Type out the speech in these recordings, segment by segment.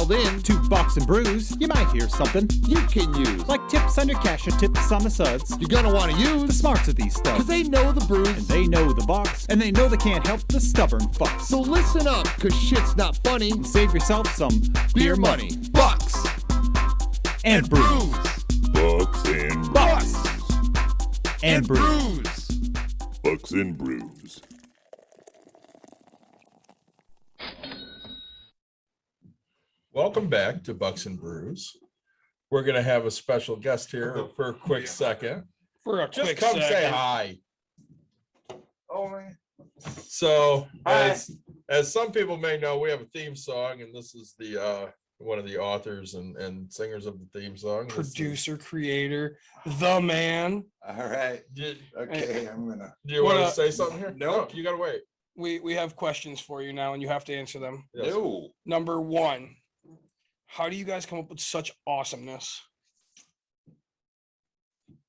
dialed in to Bucks and Brews, you might hear something you can use. Like tips on your cash or tips on the suds. You're gonna want to use the smarts of these stuff. Cause they know the brews, and they know the Bucks, and they know they can't help the stubborn fucks. So listen up, cause shit's not funny. And save yourself some beer money. Bucks and Brews. Bucks and Bucks and Brews. Bucks and Brews. Welcome back to Bucks and Brews. We're going to have a special guest here for a quick second. Just come say hi. Oh, man. So, as some people may know, we have a theme song, and this is the one of the authors and singers of the theme song. Producer, creator, the man. All right. Okay, I'm gonna. Do you want to say something here? No, you got to wait. We have questions for you now, and you have to answer them. Yes. No. Number one, how do you guys come up with such awesomeness?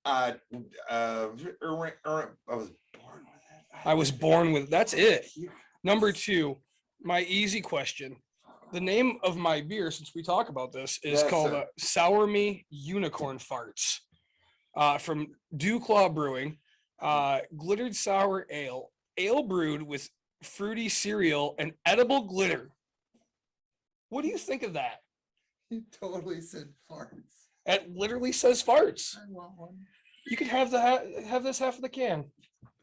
I was born with it. I was born with, that's it. Number two, my easy question. The name of my beer, since we talk about this, is Yes, called sir. Sour Me Unicorn Farts from Dew Claw Brewing. Glittered sour ale brewed with fruity cereal and edible glitter. What do you think of that? You totally said farts. It literally says farts. I want one. You can have have this half of the can.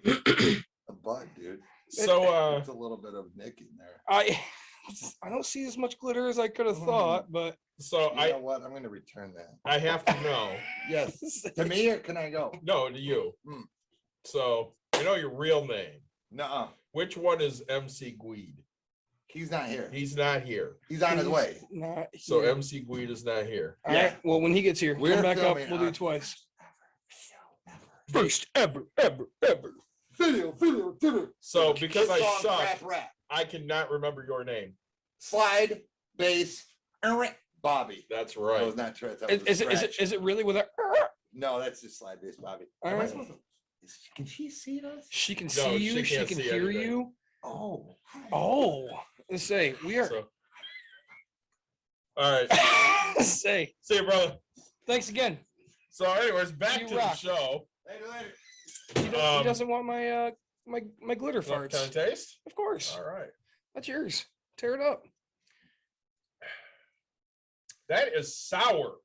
A bug, dude. So, It's a little bit of nick in there. I don't see as much glitter as I could have thought, but so You know what? I'm gonna return that. I have to know. Yes. To me, or can I go? No, to you. Hmm. So, I know your real name. Nuh-uh. Which one is MC Guide? He's not here. He's not here. He's on his way. not So here. MC Guide is not here. All right. Well, when he gets here, We're come back up. filming We'll do our it twice. Ever. First ever. Video. So because I Song, suck, rap. I cannot remember your name. Slide, bass, Bobby. That's That right. was not true. That was a scratch. Is it really with a? No, that's just slide bass, Bobby. All Am I right. supposed to? Can she see us? She can No, see you. she She can't can see hear anything. you. Oh. Oh, let's say we are. So, all right. Say See you, brother. thanks again. So, anyways, back You to rock. the show. Later. He doesn't want my my glitter farts. Can I taste? Of course, All right. that's yours. Tear it up. That is sour.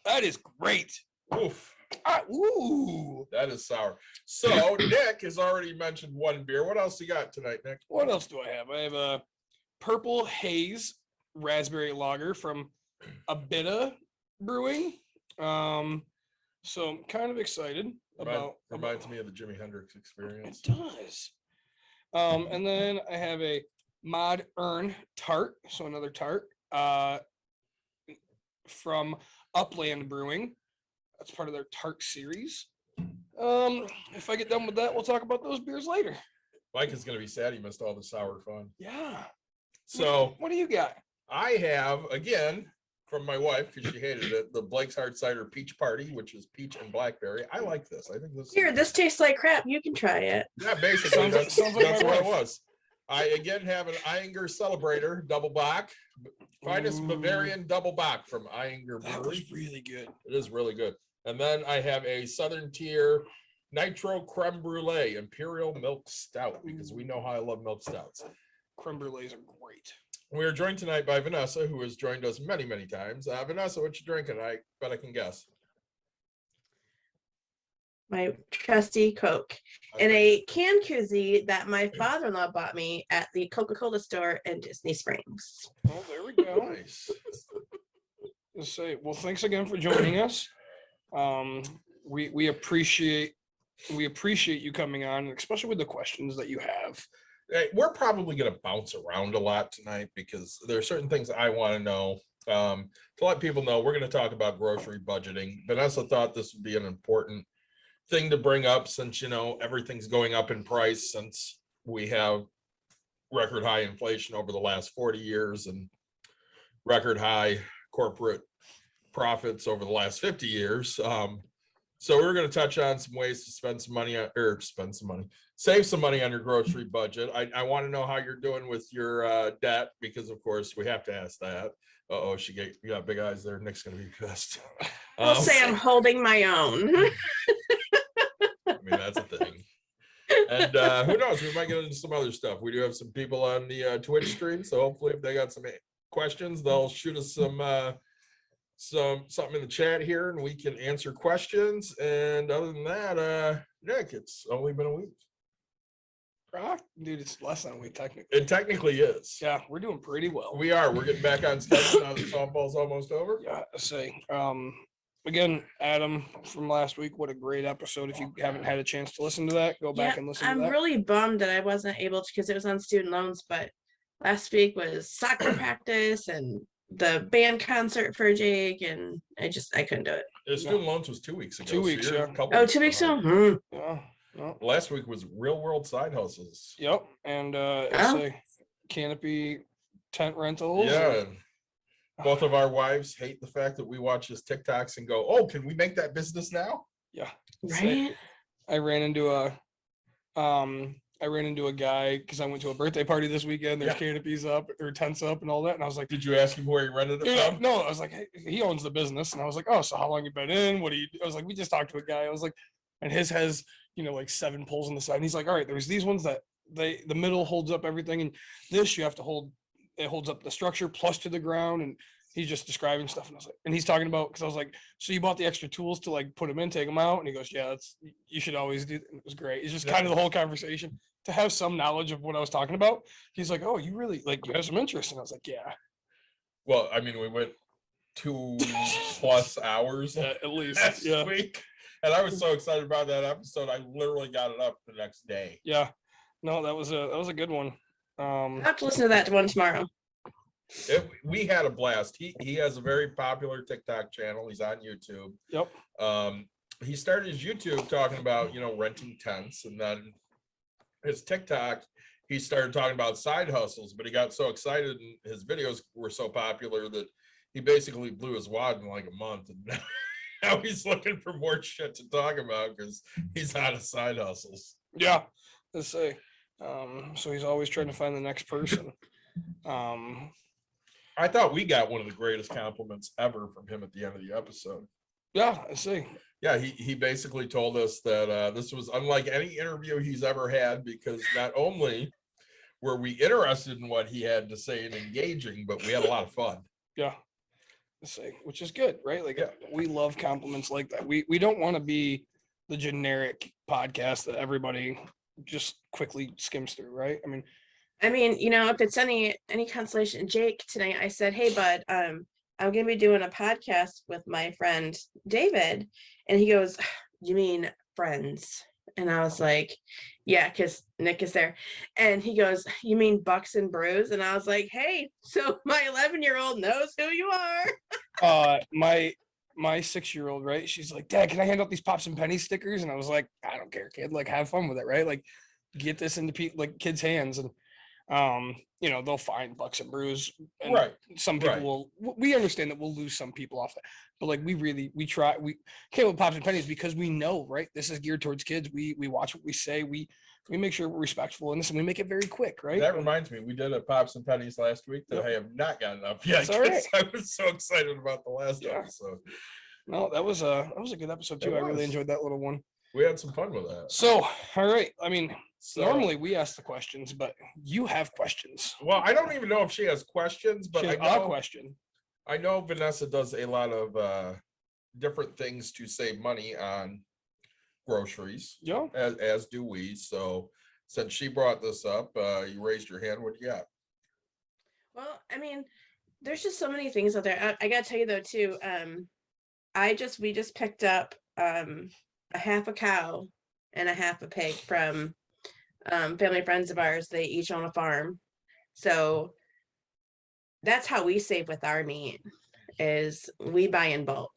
That is great. Oof. Ooh. That is sour. So, Nick has already mentioned one beer. What else you got tonight, Nick? What else do I have? I have a purple haze raspberry lager from Abita Brewing. So I'm kind of excited Reminds me of the Jimi Hendrix experience. It does. And then I have a Mod Earn tart, so another tart from Upland Brewing. That's part of their tart series. If I get done with that, we'll talk about those beers later. Mike is going to be sad he missed all the sour fun. Yeah. So What do you got? I have, again, from my wife, because she hated it, the Blake's Hard Cider Peach Party, which is peach and blackberry. I like this. I think this Here, this tastes like crap. You can try it. Yeah, basically, Sounds like that's my what it wife. was. I again have an Eyinger Celebrator Double Bock, finest Ooh. Bavarian Double Bock from Eyinger That Brewery. was really good. It is really good. And then I have a Southern Tier Nitro Creme Brulee Imperial Milk Stout, because we know how I love milk stouts. Creme brulees are great. We are joined tonight by Vanessa, who has joined us many, many times. Vanessa, what you drinking? I bet I can guess. My trusty Coke in a can koozie that my father-in-law bought me at the Coca-Cola store in Disney Springs. Oh, there we go. Nice. Let's say, well, thanks again for joining us. We appreciate you coming on, especially with the questions that you have. Hey, we're probably going to bounce around a lot tonight because there are certain things I want to know. To let people know, we're going to talk about grocery budgeting. Vanessa thought this would be an important thing to bring up since, you know, everything's going up in price since we have record high inflation over the last 40 years and record high corporate profits over the last 50 years. So we're going to touch on some ways to spend some money save some money on your grocery budget. I want to know how you're doing with your debt, because of course we have to ask that. Oh, you got big eyes there. Nick's going to be pissed. I'll say I'm holding my own. I mean, that's a thing. And who knows, we might get into some other stuff. We do have some people on the Twitch stream, so hopefully if they got some questions, they'll shoot us something in the chat here and we can answer questions. And other than that, Nick, it's only been a week. Dude, it's less than a week technically. It technically is. Yeah, we're doing pretty well. We're getting back on schedule now that softball's almost over. Yeah, I say. Again, Adam from last week, what a great episode. If you haven't had a chance to listen to that, go back and listen to that. I'm really bummed that I wasn't able to, because it was on student loans, but last week was soccer practice and the band concert for Jake, and I couldn't do it. The student loans was 2 weeks ago. 2 weeks, you're yeah. a couple Oh, weeks 2 weeks behind. ago? Yeah. No. Last week was real world side hustles. Yep. And Oh. say Canopy tent rentals. Yeah. Both of our wives hate the fact that we watch his TikToks and go, "Oh, can we make that business now?" Yeah. Right? I ran into a guy because I went to a birthday party this weekend. There's Yeah. canopies up or tents up and all that. And I was like, Did you ask him where he rented it yeah, from? no, I was like, hey, he owns the business. And I was like, oh, so how long you been in? What do you do? I was like, we just talked to a guy. I was like, and his has, like 7 poles on the side. And he's like, all right, there's these ones that the middle holds up everything. And this you have to hold, it holds up the structure plus to the ground. And he's just describing stuff. And I was like, and he's talking about, because I was like, so you bought the extra tools to like put them in, take them out. And he goes, yeah, you should always do. And it was great. It's just kind of the whole conversation to have some knowledge of what I was talking about. He's like, oh, you really you have some interest. And I was like, yeah. Well, I mean, we went 2+ hours At least. last Yeah. week. And I was so excited about that episode. I literally got it up the next day. Yeah. No, that was a good one. I'll have to listen to that one tomorrow. We had a blast. He has a very popular TikTok channel. He's on YouTube. Yep. He started his YouTube talking about, renting tents, and then his TikTok, he started talking about side hustles, but he got so excited and his videos were so popular that he basically blew his wad in like a month. And now he's looking for more shit to talk about because he's out of side hustles. Yeah. Let's say. So he's always trying to find the next person. I thought we got one of the greatest compliments ever from him at the end of the episode. Yeah, I see. Yeah, he basically told us that this was unlike any interview he's ever had, because not only were we interested in what he had to say and engaging, but we had a lot of fun. Yeah. Let's see, which is good, right? Like Yeah. we love compliments like that. We don't want to be the generic podcast that everybody just quickly skims through, right? I mean, if it's any consolation, Jake tonight, I said, hey, bud, I'm gonna be doing a podcast with my friend David, and he goes, you mean friends? And I was like, yeah, because Nick is there. And he goes, you mean Bucks and Brews? And I was like, hey, so my 11-year-old knows who you are. my 6-year-old, right? She's like, Dad, can I hand out these Pops and Penny stickers? And I was like, I don't care, kid. Like, have fun with it, right? Like, get this into kids' hands, and they'll find Bucks and Brews. And Right. Some people we understand that we'll lose some people off that, but like we try came with Pops and Pennies because we know, right? This is geared towards kids. We watch what we say. We make sure we're respectful in this, and we make it very quick, right? That reminds me, we did a Pops and Pennies last week that I have not gotten up yet. That's all right. I was so excited about the last Yeah. episode. No, that was a good episode too. It I really was. enjoyed that little one. We had some fun with that. So, all right. I mean, So, normally we ask the questions, but you have questions. well, I don't even know if she has questions, but She has I a know, question. I know Vanessa does a lot of different things to save money on groceries, Yeah. as do we. So since she brought this up, you raised your hand. What do you got? Well, there's just so many things out there. I gotta tell you though too, we just picked up a half a cow and a half a pig from family friends of ours. They each own a farm, so that's how we save with our meat, is we buy in bulk.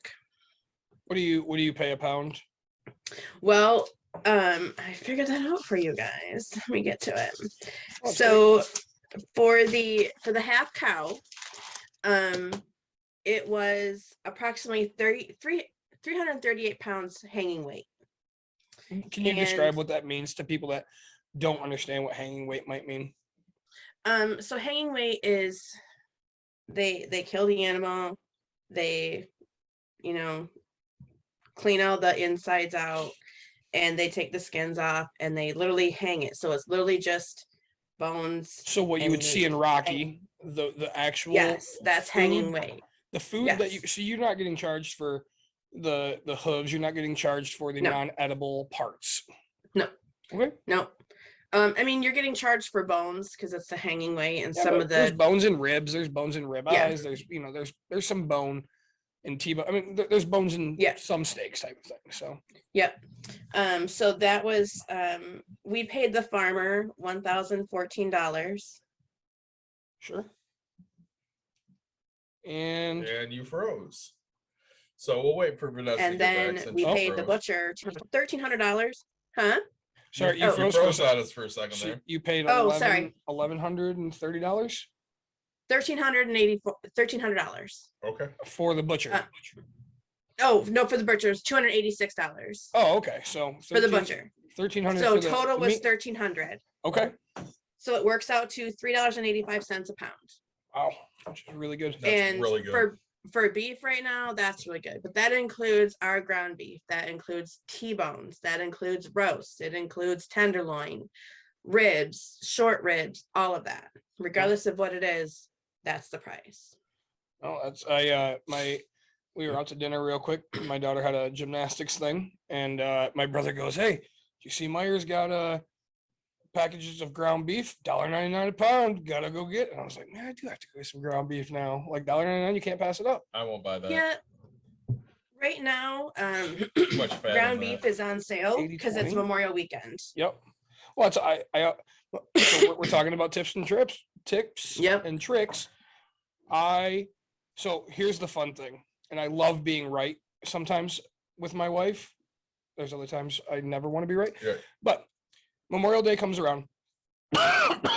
What do you pay a pound? Well, I figured that out for you guys. Let me get to it. Oh, So for the half cow, it was approximately 338 pounds hanging weight. Can you describe And- what that means to people that don't understand what hanging weight might mean? So hanging weight is they kill the animal, they, you know, clean all the insides out, and they take the skins off and they literally hang it. So it's literally just bones. So what you and would see in meat. Rocky, the actual Yes, that's hanging food- weight. The food that you Yes. so you're not getting charged for the hooves, you're not getting charged for the No. non-edible parts. No. Okay. No. I mean, you're getting charged for bones because it's the hanging weight, and Yeah, some but of there's the bones in ribs, there's bones in rib Yeah. eyes, there's some bone in T-bone. I mean, there's bones in Yeah. some steaks type of thing. So Yep. So that was we paid the farmer $1,014. sure. And And you froze. So we'll wait for Vanessa to And get back. then since we she paid the froze. butcher $1,300. Huh? sorry, you Oh. You froze for a froze second. on us for a second So there. you paid Oh, sorry. $1,130 $1,380. Okay. for the butcher. Oh no, for the butcher it's $286 Oh, okay. So for the 13 butcher. 1,300. So for the total was meat. 1,300. Okay. So it works out to $3.85 a pound. Wow, which is really good. That's And really good. for beef right now, that's really good. But that includes our ground beef. That includes T-bones. That includes roast. It includes tenderloin, ribs, short ribs, all of that. Regardless of what it is, that's the price. Oh, that's we were out to dinner real quick. My daughter had a gymnastics thing, and my brother goes, "Hey, do you see Myers got packages of ground beef, $1.99 a pound? Gotta go get." And I was like, "Man, I do have to go get some ground beef now. Like $1.99, you can't pass it up." I won't buy that. Yeah. Right now, Too much fat ground in beef that. is on sale because it's 80-20. Memorial Weekend. Yep. Well, it's so we're talking about tips and Yep. and tricks. So here's the fun thing, and I love being right sometimes with my wife. There's other times I never want to be right. Yeah. But Memorial Day comes around.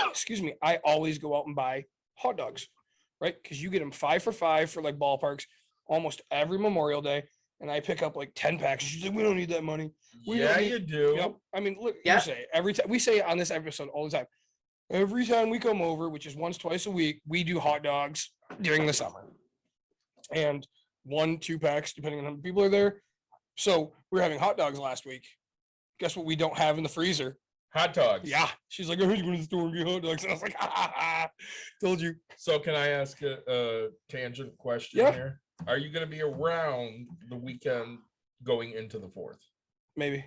Excuse me. I always go out and buy hot dogs, right? Because you get them 5 for $5 for like ballparks almost every Memorial Day. And I pick up like 10 packs. She's like, "We don't need that money." We don't Yeah, need- you do. Yep. I mean, look, Yeah. you say it every time we say it on this episode all the time. Every time we come over, which is once, twice a week, we do hot dogs during the summer. And 1-2 packs, depending on how many people are there. So we're having hot dogs last week. Guess what we don't have in the freezer? Hot dogs. Yeah. She's like, "I heard you going to the store and get hot dogs." And I was like, "Ha. Told you." So can I ask a tangent question Yeah. here? Are you going to be around the weekend going into the 4th? Maybe.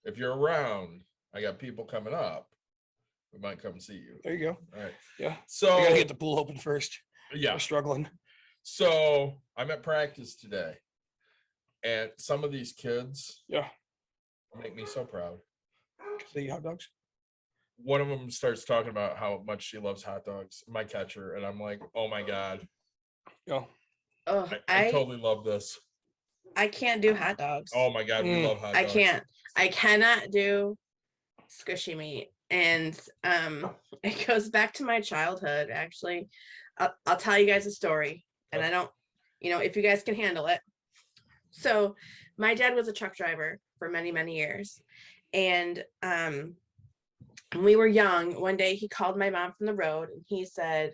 If you're around, I got people coming up. We might come see you. There you go. All right. Yeah. So I got to get the pool open first. yeah. I'm struggling. So I'm at practice today, and some of these kids Yeah. make me so proud. They eat hot dogs. One of them starts talking about how much she loves hot dogs, my catcher, and I'm like, oh my god, Yeah. Oh, I totally love this. I can't do hot dogs. Oh my god, we Mm. love hot I dogs. can't. I cannot do squishy meat. And it goes back to my childhood, actually. I'll tell you guys a story. And I don't, if you guys can handle it. So my dad was a truck driver for many, many years. And when we were young, one day he called my mom from the road and he said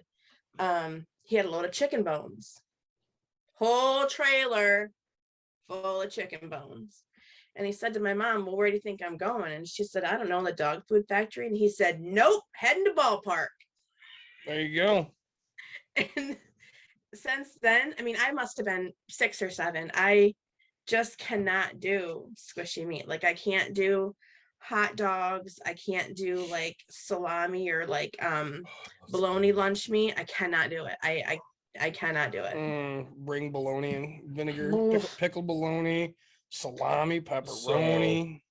he had a load of chicken bones. Whole trailer full of chicken bones. And he said to my mom, "Well, where do you think I'm going?" And she said, "I don't know, the dog food factory." And he said, "Nope, heading to ballpark." There you go. And since then, I mean, I must have been 6 or 7. I just cannot do squishy meat. Like I can't do hot dogs. I can't do like salami or like bologna lunch meat. I cannot do it. I cannot do it. Bring bologna and vinegar, Oof. pickled bologna, salami, pepperoni.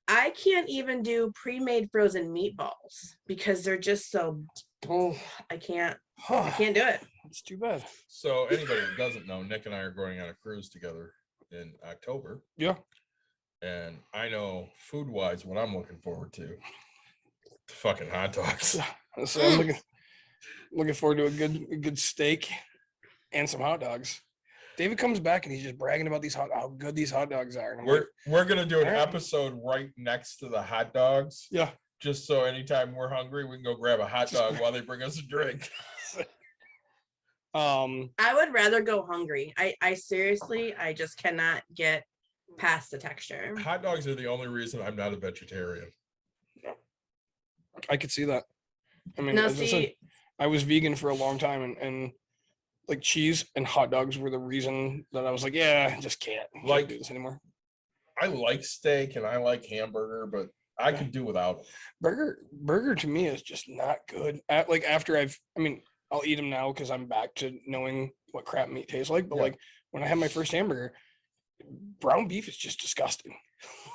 I can't even do pre-made frozen meatballs because they're just so. Oh, I can't do it. It's too bad. So anybody that doesn't know, Nick and I are going on a cruise together in October, Yeah. and I know food wise what I'm looking forward to. Fucking hot dogs. So I'm looking forward to a good steak and some hot dogs. David comes back and he's just bragging about how good these hot dogs are. And I'm like, We're gonna do an All right. episode right next to the hot dogs. yeah. Just so anytime we're hungry, we can go grab a hot dog while they bring us a drink. I would rather go hungry. I seriously, I just cannot get past the texture. Hot dogs are the only reason I'm not a vegetarian. I could see that. I mean, Now as I said, see, I was vegan for a long time, and like cheese and hot dogs were the reason that I was like, yeah, I just can't Like- do this anymore. I like steak and I like hamburger, but I Yeah. could do without them. Burger to me is just not good. Like after I'll eat them now because I'm back to knowing what crap meat tastes like. But Yeah. like when I had my first hamburger, brown beef is just disgusting.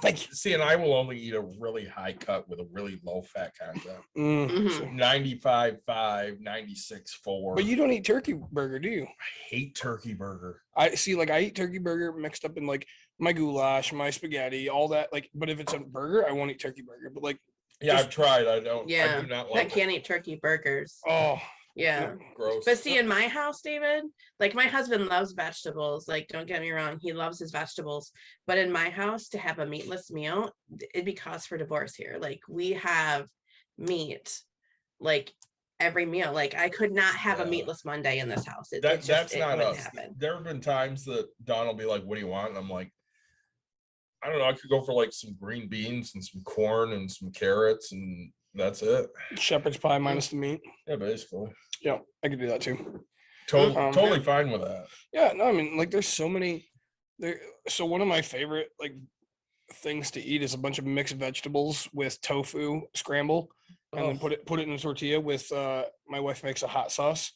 Like, See, and I will only eat a really high cut with a really low fat content. Mhm. so- 95.5, 96.4. but you don't eat turkey burger, do you? I hate turkey burger. I see, like I eat turkey burger mixed up in like my goulash, my spaghetti, all that. Like, but if it's a burger, I won't eat turkey burger. But like, Yeah, Just- I've tried. I do Yeah, not I like it. can't eat turkey burgers. oh, Yeah. Gross. But see, in my house, David, like my husband loves vegetables. Like, don't get me wrong, he loves his vegetables. But in my house, to have a meatless meal, it'd be cause for divorce here. Like, we have meat, like every meal. Like, I could not have a Yeah. meatless Monday in this house. That's it not wouldn't us. happen. There have been times that Don will be like, "What do you want?" And I'm like, "I don't know. I could go for like some green beans and some corn and some carrots, and that's it." shepherd's pie minus the meat. Yeah, basically. Yeah, I could do that too. Totally fine with that. Yeah, no, I mean, like there's so many there. So one of my favorite like things to eat is a bunch of mixed vegetables with tofu scramble, and then Oh. put it in a tortilla with my wife makes a hot sauce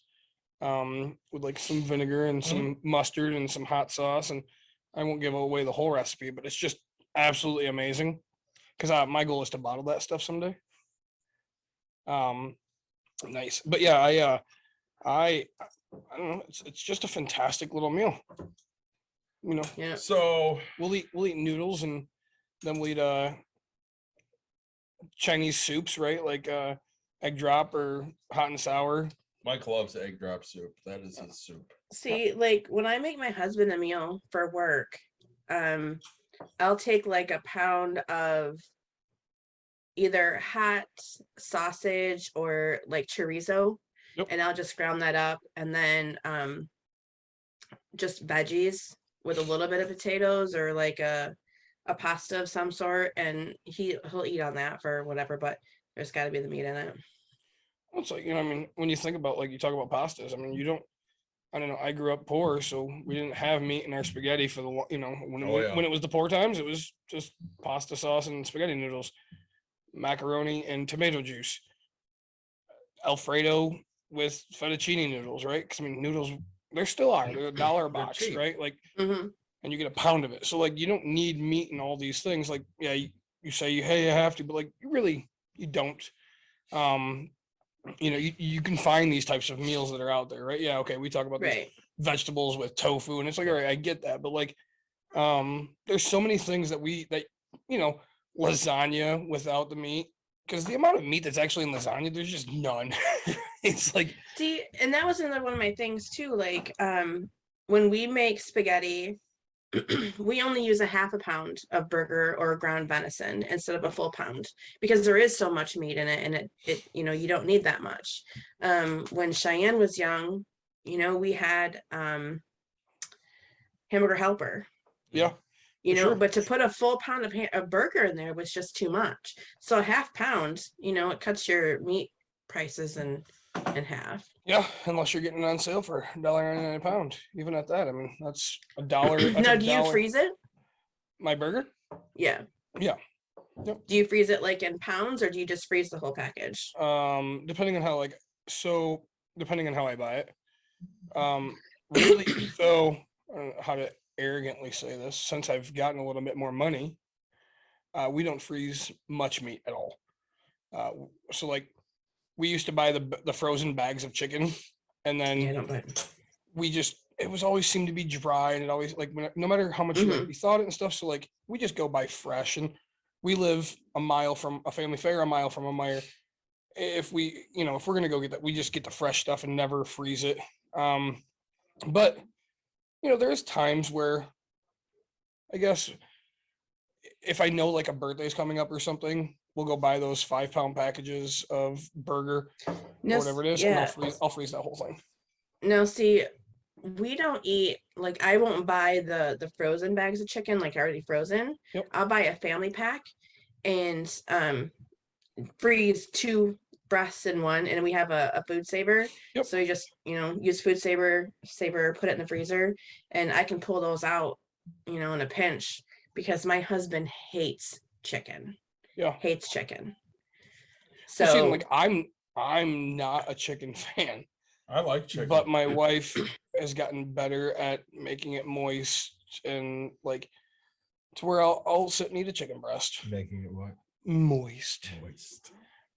with like some vinegar and some mustard and some hot sauce. And I won't give away the whole recipe, but it's just absolutely amazing. Because my goal is to bottle that stuff someday. Nice, but yeah, I don't know. It's just a fantastic little meal. You know, Yeah. So we'll eat noodles and then we'll eat Chinese soups, right? Like egg drop or hot and sour. Mike loves egg drop soup. That is his soup. See, like when I make my husband a meal for work, I'll take like a pound of either hot sausage or like chorizo, Yep. and I'll just ground that up, and then just veggies with a little bit of potatoes or like a pasta of some sort, and he'll eat on that for whatever, but there's got to be the meat in it. It's like, you know, I mean, when you think about like you talk about pastas, I mean, I don't know. I grew up poor, so we didn't have meat in our spaghetti for the, you know, when yeah. it was the poor times, it was just pasta sauce and spaghetti noodles, macaroni and tomato juice, Alfredo with fettuccine noodles, right? Because I mean, noodles there still are. They're $1 a They're box, cheap. right? Like, Hmm. and you get a pound of it. So like, you don't need meat and all these things. Like, yeah, you say hey, you have to, but like, you don't. You know, you can find these types of meals that are out there, right? Yeah, okay. We talk about these Right. vegetables with tofu, and it's like, all right, I get that, but like, there's so many things that you know, lasagna without the meat, because the amount of meat that's actually in lasagna, there's just none. It's like, See, and that was another one of my things too. Like, when we make spaghetti, we only use a half a pound of burger or ground venison instead of a full pound because there is so much meat in it, and it you know, you don't need that much. When Cheyenne was young, you know, we had hamburger helper, yeah, you For know, sure. but to put a full pound of a burger in there was just too much. So a half pound, you know, it cuts your meat prices in half. yeah, unless you're getting it on sale for $1.99 a pound. Even at that, I mean, that's $1. That's Now, a do you dollar- freeze it? my burger? Yeah. Yeah. Yep. Do you freeze it like in pounds, or do you just freeze the whole package? Depending on how depending on how I buy it. Really, so I don't know how to arrogantly say this, since I've gotten a little bit more money, we don't freeze much meat at all. So like we used to buy the frozen bags of chicken, and then Yeah, I don't buy. it was always seemed to be dry, and it always like no matter how much you thought it and stuff. So like we just go buy fresh, and we live a mile from a family fair, a mile from a Meijer. If we, you know, if we're gonna go get that, we just get the fresh stuff and never freeze it. But there's times where I guess if I know like a birthday's coming up or something, we'll go buy those 5-pound packages of burger No, or whatever it is, and yeah. I'll freeze that whole thing. No, see, we don't eat, like, I won't buy the frozen bags of chicken, like already frozen. Yep. I'll buy a family pack and freeze 2 breasts in one, and we have a food saver. Yep. So you just, use food saver, put it in the freezer, and I can pull those out, in a pinch, because my husband hates chicken. Yeah. Hates chicken. So So like I'm not a chicken fan, I like chicken. but my wife has gotten better at making it moist and like to where I'll sit and eat a chicken breast. Making it what? Moist.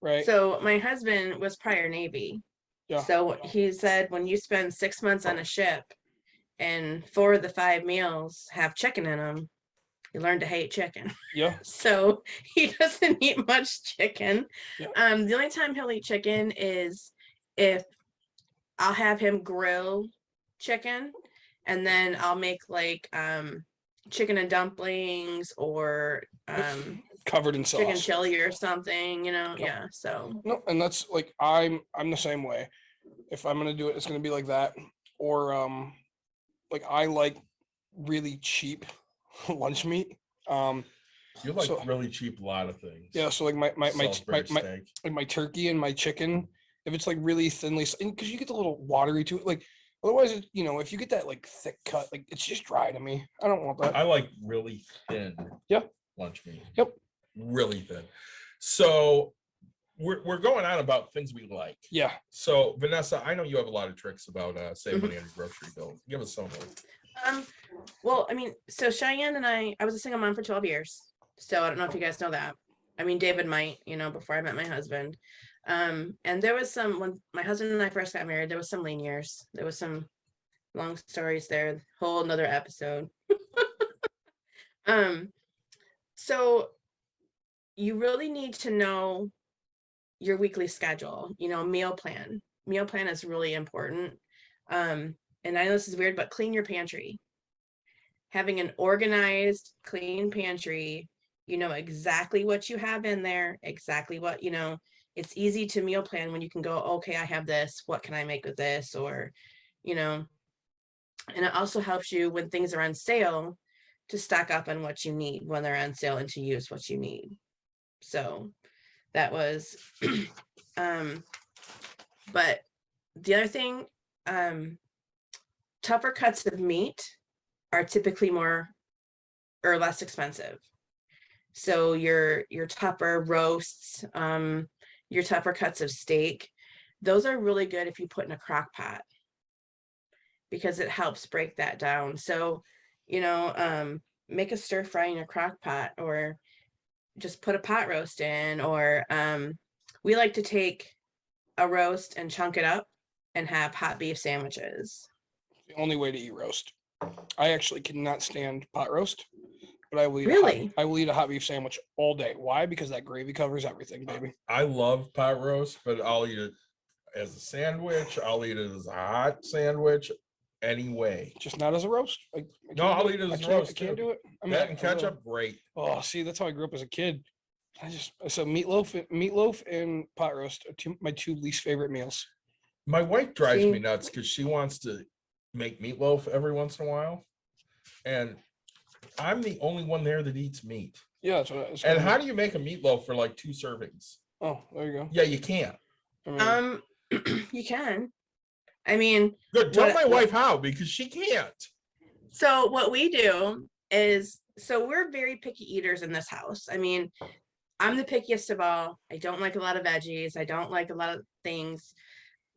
Right. So my husband was prior Navy. Yeah. So he said when you spend 6 months on a ship and 4 of the 5 meals have chicken in them, you learn to hate chicken. Yeah. So he doesn't eat much chicken. Yeah. The only time he'll eat chicken is if I'll have him grill chicken, and then I'll make like chicken and dumplings or Covered in sauce. chicken chili or something, yeah. So No, and that's like I'm the same way. If I'm gonna do it, it's gonna be like that. Or like I like really cheap lunch meat. You like so- really cheap a lot of things. Yeah, so like my Salisbury steak. like my turkey and my chicken, if it's like really thinly, because you get the little watery to it, like otherwise, if you get that like thick cut, like it's just dry to me. I don't want that. I like really thin. Yeah. Lunch meat. Yep. Really thin. So we're going on about things we like. Yeah. So Vanessa, I know you have a lot of tricks about saving money on your grocery bill. Give us some of them. well, I mean, so Cheyenne and I was a single mom for 12 years. So I don't know if you guys know that. I mean, David might, before I met my husband. And there was when my husband and I first got married, there was some lean years. There was some long stories there, whole another episode. So you really need to know your weekly schedule, meal plan. Meal plan is really important. And I know this is weird, but clean your pantry. Having an organized, clean pantry, you know exactly what you have in there, exactly what, it's easy to meal plan when you can go, okay, I have this, what can I make with this? Or, and it also helps you when things are on sale to stock up on what you need when they're on sale and to use what you need. So that was, but the other thing, tougher cuts of meat are typically more or less expensive. So your tougher roasts, your tougher cuts of steak, those are really good if you put in a crock pot because it helps break that down. So, make a stir fry in a crock pot or just put a pot roast in, or we like to take a roast and chunk it up and have hot beef sandwiches. The only way to eat roast. I actually cannot stand pot roast, but I will eat Really? I will eat a hot beef sandwich all day. Why? Because that gravy covers everything, baby. I love pot roast, but I'll eat it as a sandwich. I'll eat it as a hot sandwich anyway. Just not as a roast. No, I'll eat it as a roast. I can't do it. I mean, That and ketchup, great. Oh, see, that's how I grew up as a kid. So meatloaf and pot roast are my 2 least favorite meals. My wife drives See? me nuts because she wants to make meatloaf every once in a while. And I'm the only one there that eats meat. Yeah, that's what I was And gonna how do. do you make a meatloaf for like 2 servings? Oh, there you go. Yeah, you can't. I mean, You can. I mean, Good. Tell What- my wife how, because she can't. so what we do is, so we're very picky eaters in this house. I mean, I'm the pickiest of all. I don't like a lot of veggies. I don't like a lot of things.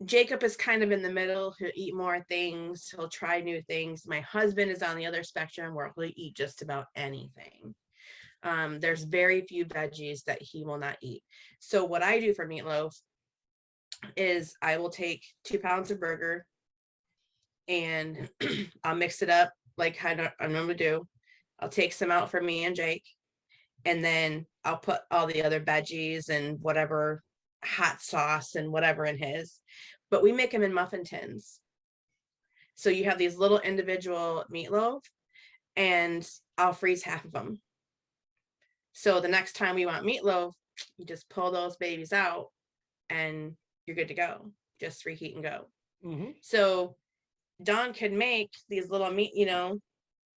Jacob is kind of in the middle. He'll eat more things. He'll try new things. My husband is on the other spectrum where he'll eat just about anything. There's very few veggies that he will not eat. So what I do for meatloaf is I will take 2 pounds of burger and I'll mix it up like I normally do. I'll take some out for me and Jake, and then I'll put all the other veggies and whatever hot sauce and whatever in his. But we make them in muffin tins. So you have these little individual meatloaf, and I'll freeze half of them. So the next time we want meatloaf, you just pull those babies out and you're good to go. Just reheat and go. Mm-hmm. So Dawn could make these little meat,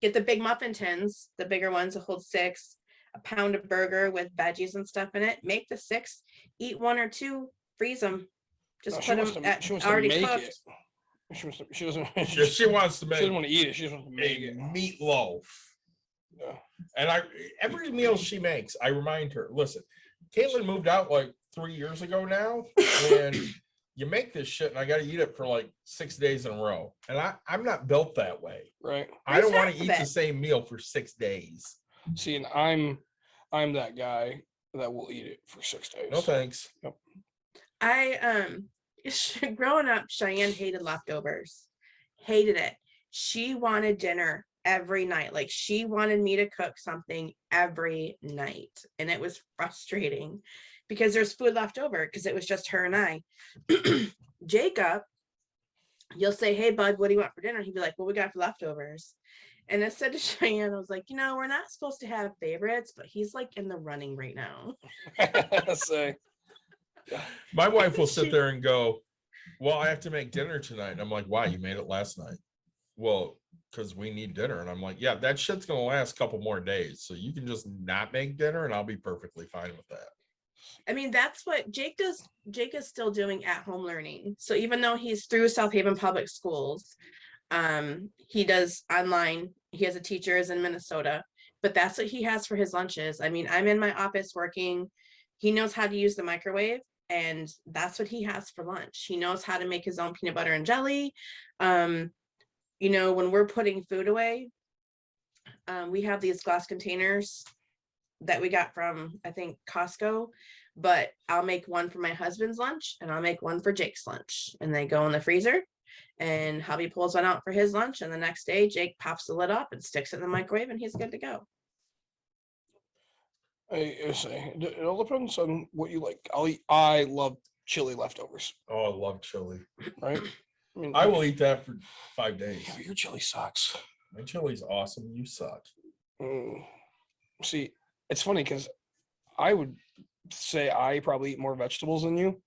get the big muffin tins, the bigger ones that hold 6, a pound of burger with veggies and stuff in it. Make the 6, eat 1 or 2, freeze them. Just No, put them at she wants already to make cooked. it. She doesn't. She wants to She make doesn't want to eat it. She just wants to make a it. meatloaf. Yeah. And every meal she makes, I remind her, listen, Caitlin moved out like 3 years ago now, and you make this shit and I got to eat it for like 6 days in a row. And I'm not built that way. Right. I don't Freeze want half to of eat the it. same meal for 6 days. See, and I'm that guy that will eat it for 6 days. No thanks. Growing up, Cheyenne hated leftovers. Hated it. She wanted dinner every night. Like, she wanted me to cook something every night. And it was frustrating because there's food left over because it was just her and I. Jacob, you'll say, hey, bud, what do you want for dinner? He'd be like, well, we got leftovers. And I said to Cheyenne, I was like, we're not supposed to have favorites, but he's like in the running right now. So, My wife will sit there and go, well, I have to make dinner tonight. And I'm like, why? You made it last night. Well, because we need dinner. And I'm like, yeah, that shit's going to last a couple more days. So you can just not make dinner and I'll be perfectly fine with that. I mean, that's what Jake does. Jake is still doing at-home learning. So even though he's through South Haven Public Schools, he does online. He has a teachers in Minnesota, but that's what he has for his lunches. I mean, I'm in my office working. He knows how to use the microwave, and that's what he has for lunch. He knows how to make his own peanut butter and jelly. When we're putting food away, we have these glass containers that we got from, I think, Costco, but I'll make one for my husband's lunch and I'll make one for Jake's lunch, and they go in the freezer, and hubby pulls one out for his lunch, and the next day Jake pops the lid up and sticks it in the microwave and he's good to go. I say it all depends on what you like. I love chili leftovers. Oh, I love chili. Right. I mean, I will eat that for 5 days. Yeah, your chili sucks. My chili's awesome. You suck. See, it's funny because I would say I probably eat more vegetables than you.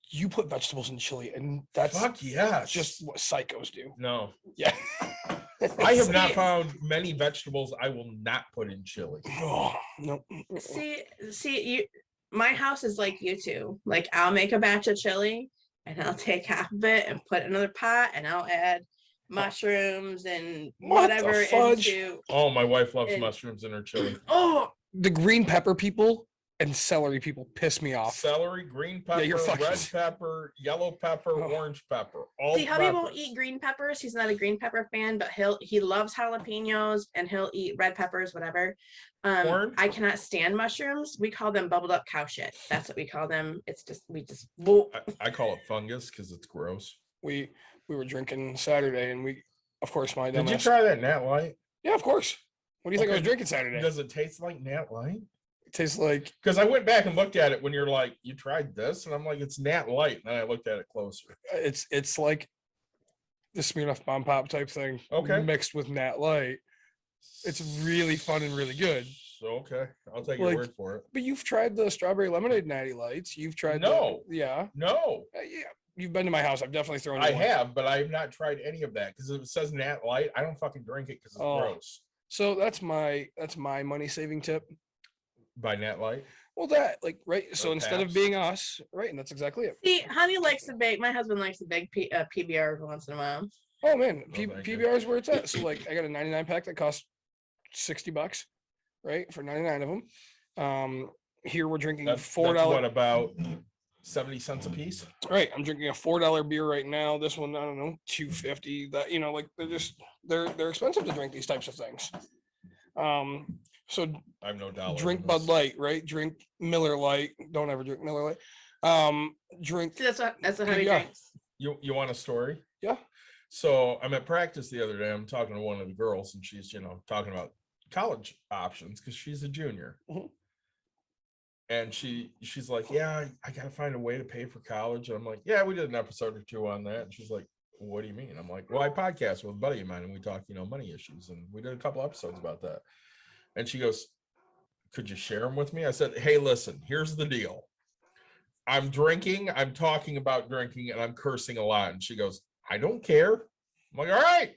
You put vegetables in chili, and that's Fuck yes. just what psychos do. No. Yeah. I have not found many vegetables I will not put in chili. Oh, no. See, my house is like you two. Like, I'll make a batch of chili and I'll take half of it and put it in another pot, and I'll add mushrooms and whatever into. Oh, my wife loves mushrooms in her chili. Oh, the green pepper people and celery people piss me off. Celery, green pepper, red pepper, yellow pepper, orange pepper. All See, hubby won't eat green peppers. He's not a green pepper fan, but he loves jalapenos and he'll eat red peppers, whatever. I cannot stand mushrooms. We call them bubbled up cow shit. That's what we call them. It's just I call it fungus because it's gross. We were drinking Saturday, and we, of course, my Did you try that Nat Light? Yeah, of course. What do you think I was drinking Saturday? Does it taste like Nat Light? It tastes like, because I went back and looked at it when you're like, you tried this, and I'm like, it's Nat Light, and then I looked at it closer. It's like the Smirnoff Bomb Pop type thing, mixed with Nat Light. It's really fun and really good. So okay, I'll take your word for it. But you've tried the strawberry lemonade Natty Lights. You've tried no, yeah, You've been to my house. I've definitely thrown. I have, but I have not tried any of that because if it says Nat Light, I don't fucking drink it because it's gross. So that's my money saving tip. By Nat Light. Well, so instead of being us, right, and that's exactly it. See, honey likes the big. My husband likes the big PBR once in a while. Oh man, PBR is where it's at. So like, I got a 99 pack that costs $60, right, for 99 of them. Here we're drinking $4. That's what, about 70 cents a piece? Right. I'm drinking a $4 beer right now. This one, I don't know, $2.50. That, like they're expensive to drink these types of things. So I have no dollar. Drink Bud Light, right? Drink Miller Light. Don't ever drink Miller Light. Drink. See, that's what Honey drinks. You want a story? Yeah. So I'm at practice the other day. I'm talking to one of the girls, and she's talking about college options because she's a junior. Mm-hmm. And she's like, yeah, I gotta find a way to pay for college. And I'm like, yeah, we did an episode or two on that. And she's like, what do you mean? I'm like, well, I podcast with a buddy of mine and we talk, money issues. And we did a couple episodes about that. And she goes, could you share them with me? I said, hey, listen, here's the deal. I'm drinking, I'm talking about drinking, and I'm cursing a lot. And she goes, I don't care. I'm like, all right.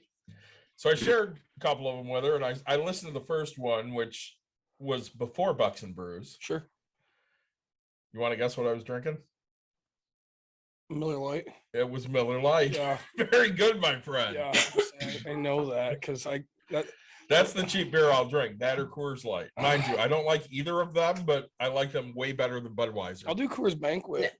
So I shared a couple of them with her, and I listened to the first one, which was before Bucks and Brews. Sure. You want to guess what I was drinking? Miller Lite. It was Miller Lite. Yeah. Very good, my friend. Yeah. I know that because that's the cheap beer I'll drink. That or Coors Light. Mind you, I don't like either of them, but I like them way better than Budweiser. I'll do Coors Banquet.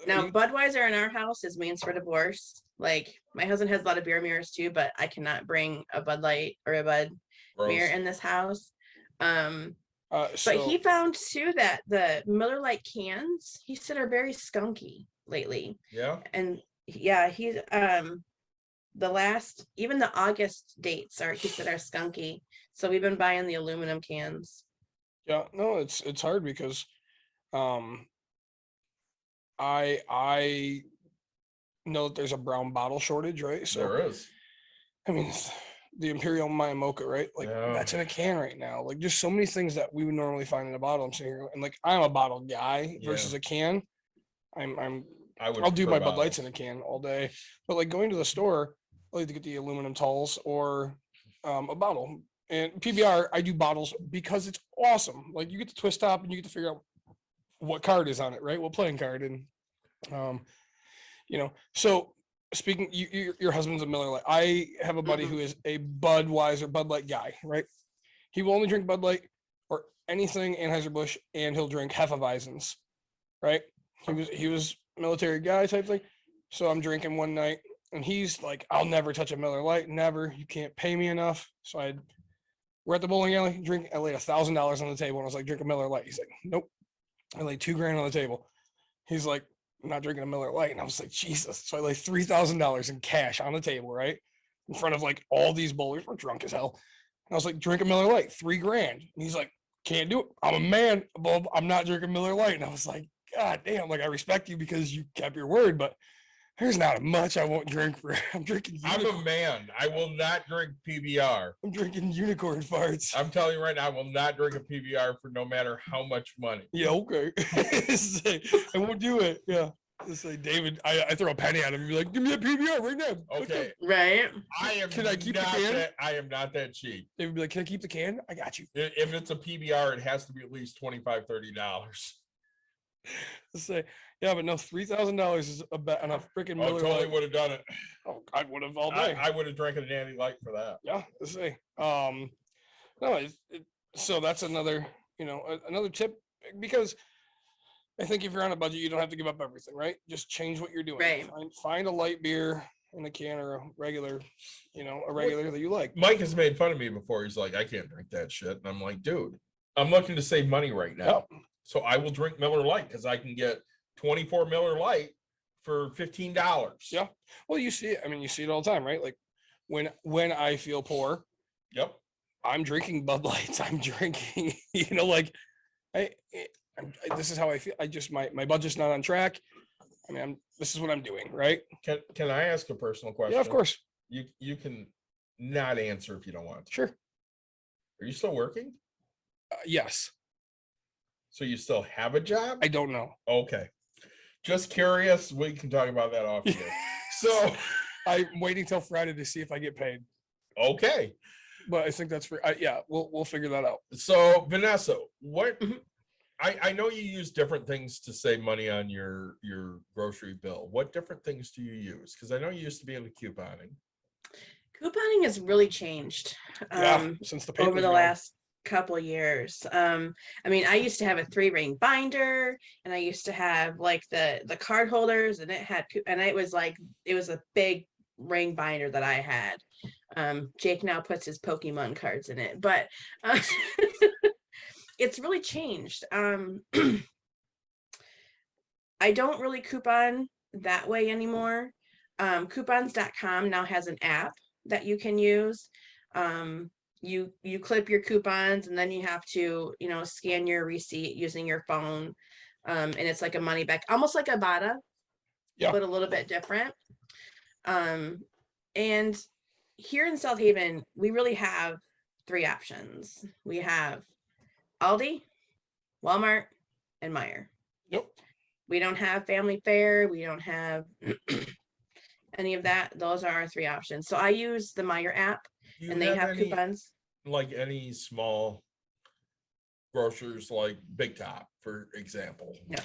Now, Budweiser in our house is means for divorce. Like, my husband has a lot of beer mirrors too, but I cannot bring a Bud Light or a Bud mirror in this house. But he found too that the Miller Lite cans, he said, are very skunky lately. Yeah. And yeah, he's even the August dates he said are skunky. So we've been buying the aluminum cans. Yeah, no, it's hard because I know that there's a brown bottle shortage, right? So there is. I mean, the Imperial Maya Mocha, right? Like that's in a can right now. Like just so many things that we would normally find in a bottle. I'm sitting here and like I'm a bottle guy versus a can. I'll do my Bud Lights in a can all day. But like going to the store, I like to get the aluminum talls or a bottle. And PBR, I do bottles because it's awesome. Like you get to twist top and you get to figure out what card is on it, right? What playing card. And so speaking, your husband's a Miller Lite. I have a buddy who is a Bud Light guy, right? He will only drink Bud Light or anything Anheuser-Busch, and he'll drink Hefeweizens, right? He was military guy type thing. So I'm drinking one night, and he's like, "I'll never touch a Miller Lite, never. You can't pay me enough." So we're at the bowling alley, I laid $1,000 on the table, and I was like, "Drink a Miller Lite." He's like, "Nope." I laid $2,000 on the table. He's like, I'm not drinking a Miller Lite. And I was like, Jesus. So I laid $3,000 in cash on the table, right? In front of like all these bowlers. We're drunk as hell. And I was like, drink a Miller Lite, $3,000. And he's like, can't do it. I'm a man, Bob. I'm not drinking Miller Lite. And I was like, God damn, like I respect you because you kept your word, but there's not much I won't drink for. I'm drinking. I'm a man. I will not drink PBR. I'm drinking unicorn farts. I'm telling you right now, I will not drink a PBR for no matter how much money. Yeah, okay. I won't do it. Yeah. It's like David, I throw a penny at him and be like, give me a PBR right now. Okay. Right. Can I keep the can? I am not that cheap. David would be like, can I keep the can? I got you. If it's a PBR, it has to be at least $25-$30. Say, yeah, but no, $3,000 is a bet on a freaking Miller totally Lite. would have done it. Oh, I would have all day. I would have drank a Dandy Light for that. Yeah, let's say. No, so that's another, another tip, because I think if you're on a budget, you don't have to give up everything, right? Just change what you're doing. Right. Find a light beer in a can or a regular, that you like. Mike has made fun of me before. He's like, I can't drink that shit. And I'm like, dude, I'm looking to save money right now. Yep. So I will drink Miller Lite because I can get 24 Miller Lite for $15. Yeah. Well, you see it. I mean, you see it all the time, right? Like when I feel poor, yep, I'm drinking Bud Lights. I'm drinking, this is how I feel. My budget's not on track. I mean, this is what I'm doing, right? Can I ask a personal question? Yeah, of course. You can not answer if you don't want to. Sure. Are you still working? Yes. So you still have a job? I don't know. Okay. Just curious. We can talk about that off here. So I'm waiting till Friday to see if I get paid. Okay. But I think that's for we'll figure that out. So Vanessa, what I know you use different things to save money on your grocery bill. What different things do you use? Because I know you used to be into couponing. Couponing has really changed since the over the last couple of years. I mean, I used to have a 3-ring binder, and I used to have like the card holders, and it was a big ring binder that I had. Jake now puts his Pokemon cards in it, but it's really changed. I don't really coupon that way anymore. Coupons.com now has an app that you can use. You clip your coupons, and then you have to, scan your receipt using your phone. And it's like a money back, almost like Ibotta, but a little bit different. And here in South Haven, we really have 3 options. We have Aldi, Walmart, and Meijer. Yep. We don't have Family Fare. We don't have any of that. Those are our 3 options. So I use the Meijer app, Do you and they have any, coupons. like any small grocers like Big Top, for example? No.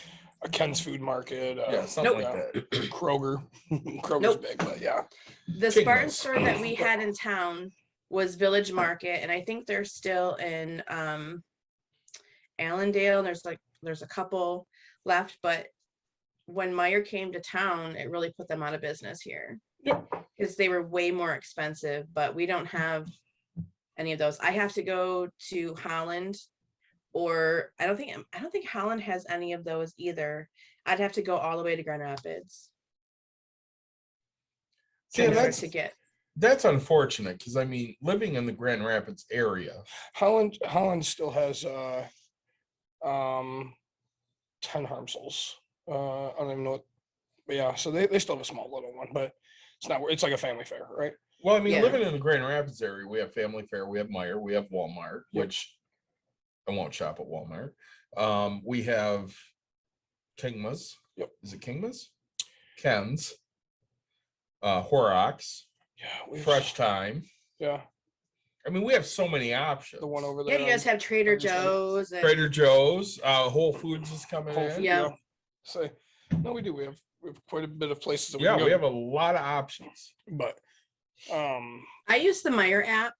A Ken's Food Market. Yeah, something Nope. like that. Kroger. Kroger's Nope. big, but yeah. The Spartan Kingmas. store that we had in town was Village Market, and I think they're still in Allendale. There's a couple left, but when Meijer came to town, it really put them out of business here. Yep. Because they were way more expensive, but we don't have any of those. I have to go to Holland, or I don't think Holland has any of those either. I'd have to go all the way to Grand Rapids. See, in and order that's to get. that's unfortunate, because I mean, living in the Grand Rapids area, Holland still has 10 Harmsels. I don't even know what, but yeah, so they still have a small little one, but it's like a family fair, right? well, I mean, Yeah. living in the Grand Rapids area, we have Family Fare, we have Meijer, we have Walmart, Yep. which I won't shop at Walmart. We have Kingmas. Yep. Is it Kingmas? Ken's, Horrocks, Yeah, Fresh Time. Yeah, I mean, we have so many options. the one over Yeah, there. you guys have Trader Harvest Lake. Joe's. And, Trader Joe's, Whole Foods is coming Whole in. Food, Yeah. So no, we do. We have quite a bit of places that Yeah, we we can have a lot of options. go, but I use the Meijer app.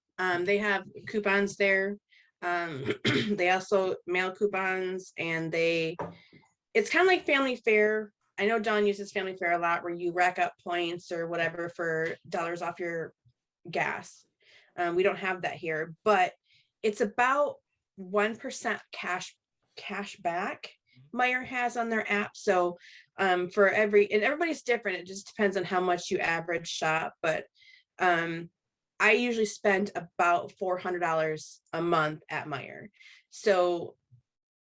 They have coupons there. They also mail coupons, and it's kind of like Family Fare. I know Dawn uses Family Fare a lot, where you rack up points or whatever for dollars off your gas. We don't have that here, but it's about 1% cash back Meijer has on their app. So and everybody's different. It just depends on how much you average shop, but I usually spend about $400 a month at Meijer. So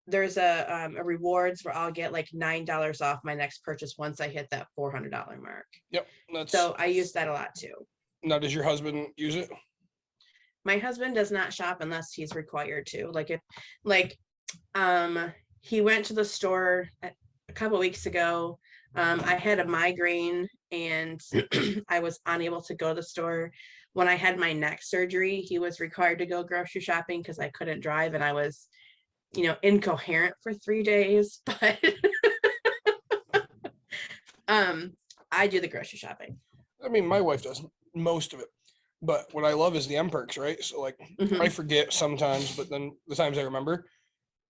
there's a rewards where I'll get like $9 off my next purchase once I hit that $400 mark. yep. That's So I use that a lot too. now. Does your husband use it? My husband does not shop unless he's required to. He went to the store a couple weeks ago. I had a migraine and I was unable to go to the store. When I had my neck surgery, he was required to go grocery shopping because I couldn't drive, and I was, incoherent for 3 days. But I do the grocery shopping. I mean, my wife does most of it, but what I love is the M perks, right? So like, Mhm. I forget sometimes, but then the times I remember,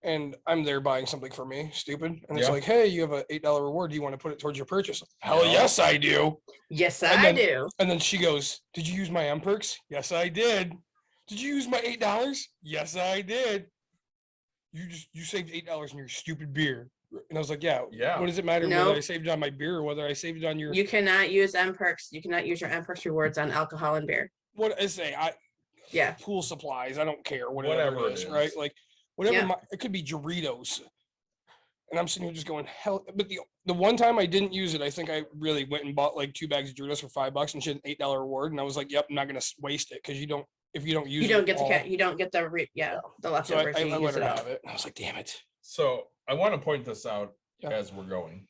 and I'm there buying something for me, stupid, and it's Yeah. like, hey, you have a $8 reward. Do you want to put it towards your purchase? Hell Yeah. yes, I do. Yes, And I then- do. And then she goes, did you use my M perks? Yes, I did. Did you use my $8? Yes, I did. You saved $8 on your stupid beer. And I was like, yeah. Yeah. What does it matter No. whether I saved it on my beer or whether I saved it on your You cannot use M perks. You cannot use your M perks rewards on alcohol and beer. what I say? Yeah. Pool supplies. I don't care Whatever whatever it it is, is. right? Like whatever. Yeah. It could be Doritos. And I'm sitting here just going hell. But the one time I didn't use it, I think I really went and bought like 2 bags of Doritos for $5 and she had an $8 reward, and I was like, yep, I'm not gonna waste it because if you don't use You don't it get the all- you don't get the So leftovers. I You let use her it all. have it. And I was like, damn it. So I want to point this out Yeah. as we're going.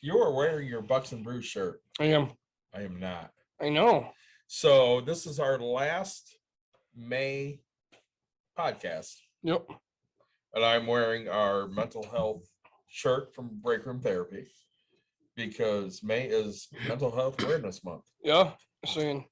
You are wearing your Bucks and Brew shirt. I am. I am not. I know. So this is our last May podcast, Yep. and I'm wearing our mental health shirt from Break Room Therapy because May is Mental Health Awareness Month. Yeah. Saying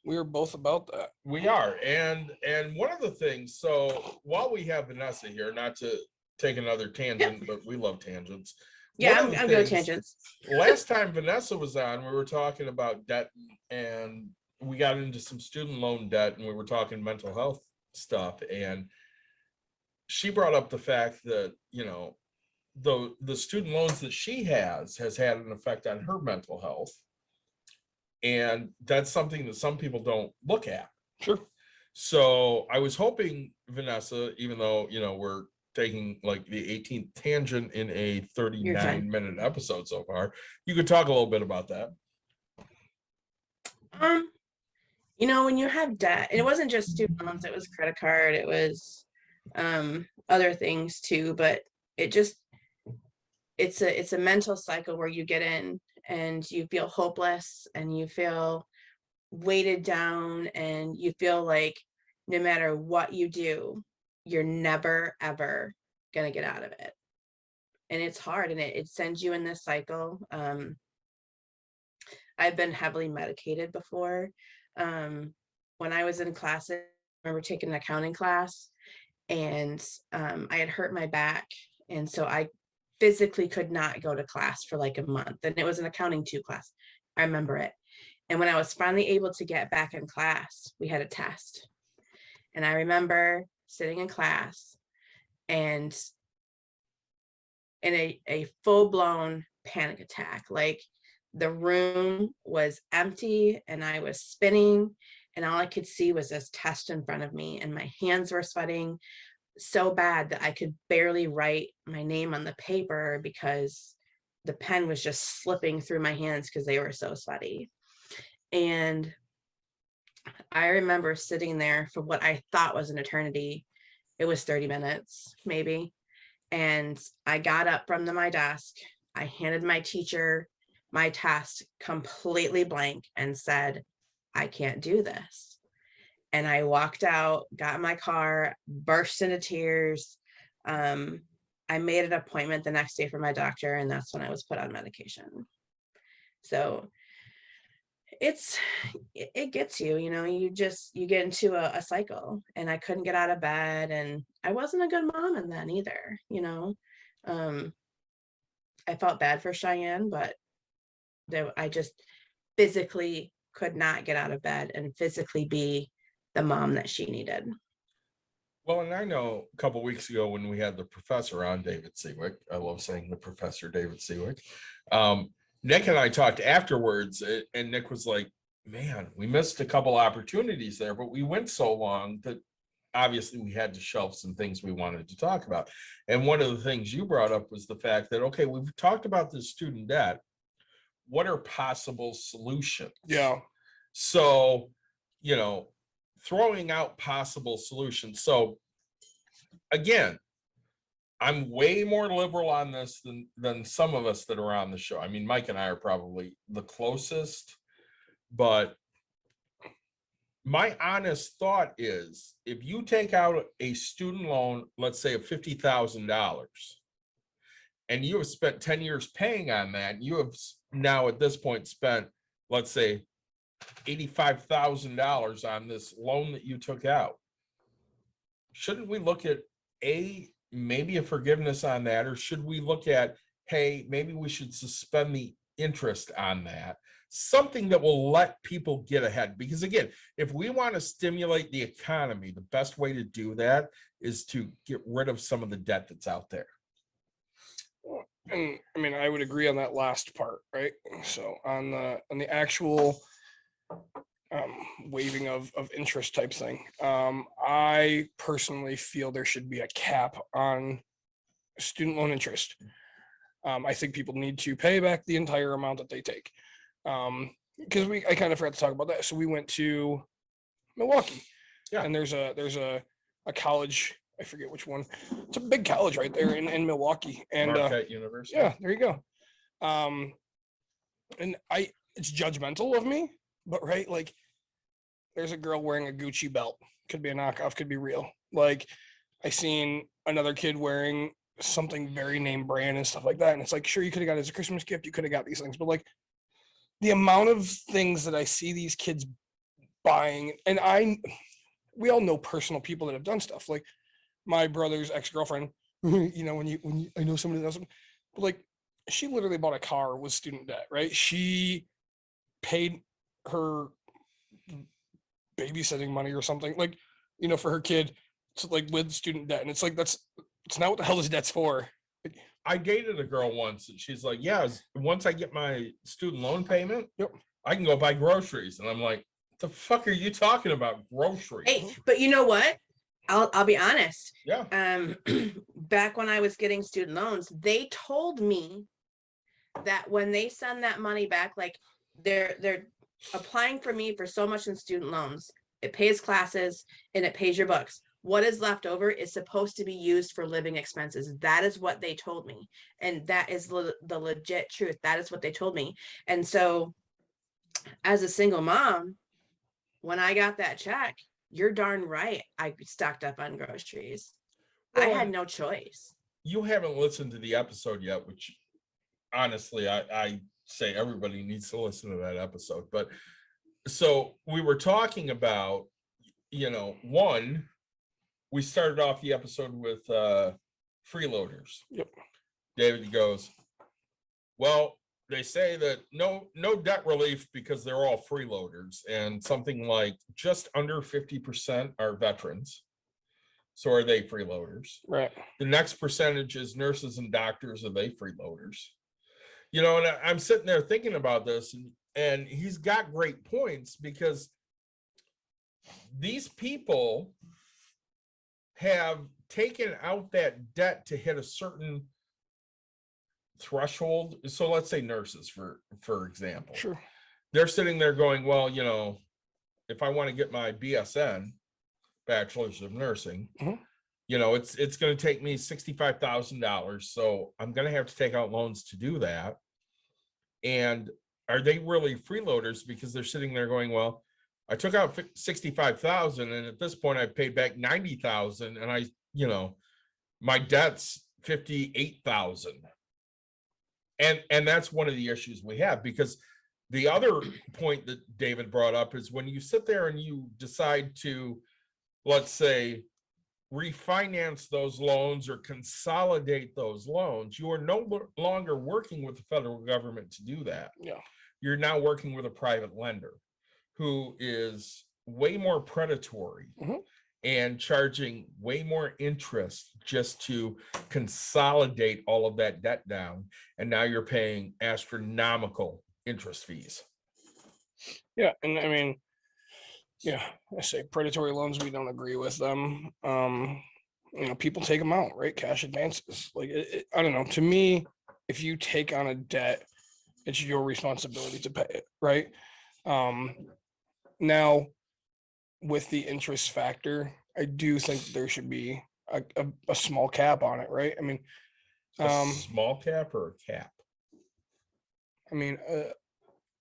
we are both about that. We are, and one of the things. So while we have Vanessa here, not to take another tangent, but we love tangents. Yeah, One of I'm the good with things- tangents. Last time Vanessa was on, we were talking about debt, and we got into some student loan debt, and we were talking mental health stuff, and she brought up the fact that the student loans that she has had an effect on her mental health, and that's something that some people don't look at. Sure. So I was hoping, Vanessa, even though we're taking like the 18th tangent in a You're fine. 39-minute episode so far. You could talk a little bit about that. When you have debt, and it wasn't just student loans, it was credit card, it was other things too, but it's a mental cycle where you get in and you feel hopeless and you feel weighted down and you feel like no matter what you do, you're never ever gonna get out of it. And it's hard, and it sends you in this cycle. I've been heavily medicated before. When I was in classes, I remember taking an accounting class, and I had hurt my back, and so I physically could not go to class for like a month. And it was an accounting 2 class. I remember it. And when I was finally able to get back in class, we had a test. And I remember sitting in class and in a full-blown panic attack. Like, the room was empty and I was spinning, and all I could see was this test in front of me, and my hands were sweating so bad that I could barely write my name on the paper because the pen was just slipping through my hands because they were so sweaty. And I remember sitting there for what I thought was an eternity. It was 30 minutes, maybe. And I got up from my desk. I handed my teacher my test completely blank and said, I can't do this. And I walked out, got in my car, burst into tears. I made an appointment the next day for my doctor, and that's when I was put on medication. So it gets you, you get into a cycle, and I couldn't get out of bed, and I wasn't a good mom in then either. I felt bad for Cheyenne, but I just physically could not get out of bed and physically be the mom that she needed. Well, and I know a couple of weeks ago when we had the professor on, David Seawick, I love saying the professor, David Seawick, Nick and I talked afterwards, and Nick was like, man, we missed a couple opportunities there, but we went so long that obviously we had to shelve some things we wanted to talk about. And one of the things you brought up was the fact that, okay, we've talked about this student debt. What are possible solutions? Yeah. So, throwing out possible solutions. So again, I'm way more liberal on this than some of us that are on the show. I mean, Mike and I are probably the closest, but my honest thought is if you take out a student loan, let's say of $50,000, and you have spent 10 years paying on that, you have now at this point spent, let's say, $85,000 on this loan that you took out. Shouldn't we look at maybe a forgiveness on that, or should we look at, hey, maybe we should suspend the interest on that? Something that will let people get ahead. Because again, if we want to stimulate the economy, the best way to do that is to get rid of some of the debt that's out there. And I mean, I would agree on that last part, right? So on the actual waiving of interest type thing, I personally feel there should be a cap on student loan interest. I think people need to pay back the entire amount that they take. Because I kind of forgot to talk about that. So we went to Milwaukee, Yeah, and there's a college. I forget which one. It's a big college right there in Milwaukee, and Marquette University. yeah, there you go. And it's judgmental of me, but right, like, there's a girl wearing a Gucci belt. Could be a knockoff, could be real. Like, I seen another kid wearing something very name brand and stuff like that, and it's like, sure, you could have got it as a Christmas gift, you could have got these things, but like, the amount of things that I see these kids buying, and we all know personal people that have done stuff. Like my brother's ex-girlfriend, when I know somebody that does something, but like, she literally bought a car with student debt, right? She paid her babysitting money or something, like, for her kid, to, like, with student debt. And it's like, it's not what the hell this debt's for. I dated a girl once, and she's like, yeah, once I get my student loan payment, Yep. I can go buy groceries. And I'm like, the fuck are you talking about, groceries? Hey, but you know what? I'll be honest. Yeah. Back when I was getting student loans, they told me that when they send that money back, like they're applying for me for so much in student loans, it pays classes and it pays your books. What is left over is supposed to be used for living expenses. That is what they told me, and that is the legit truth. That is what they told me. And so as a single mom, when I got that check, you're darn right I stocked up on groceries. I Well, had no choice. You haven't listened to the episode yet, which honestly, I say everybody needs to listen to that episode. But so we were talking about, one, we started off the episode with freeloaders. Yep. David goes, well, they say that no debt relief because they're all freeloaders, and something like just under 50% are veterans. So are they freeloaders? Right. The next percentage is nurses and doctors. Are they freeloaders? And I'm sitting there thinking about this, and he's got great points, because these people have taken out that debt to hit a certain threshold. So let's say nurses, for example. Sure. They're sitting there going, well, if I want to get my BSN, bachelor's of nursing, Mhm. It's going to take me $65,000. So I'm going to have to take out loans to do that. And are they really freeloaders? Because they're sitting there going, well, I took out 65,000, and at this point I've paid back 90,000, and my debt's 58,000. And that's one of the issues we have, because the other point that David brought up is when you sit there and you decide to, let's say, refinance those loans or consolidate those loans, you are no longer working with the federal government to do that. Yeah. You're now working with a private lender who is way more predatory Mhm. and charging way more interest just to consolidate all of that debt down. And now you're paying astronomical interest fees. Yeah. And I mean, yeah, I say predatory loans, we don't agree with them. People take them out, right? Cash advances. Like, I don't know. To me, if you take on a debt, it's your responsibility to pay it, right? Now, with the interest factor, I do think there should be a small cap on it, right? I mean, A small cap or a cap?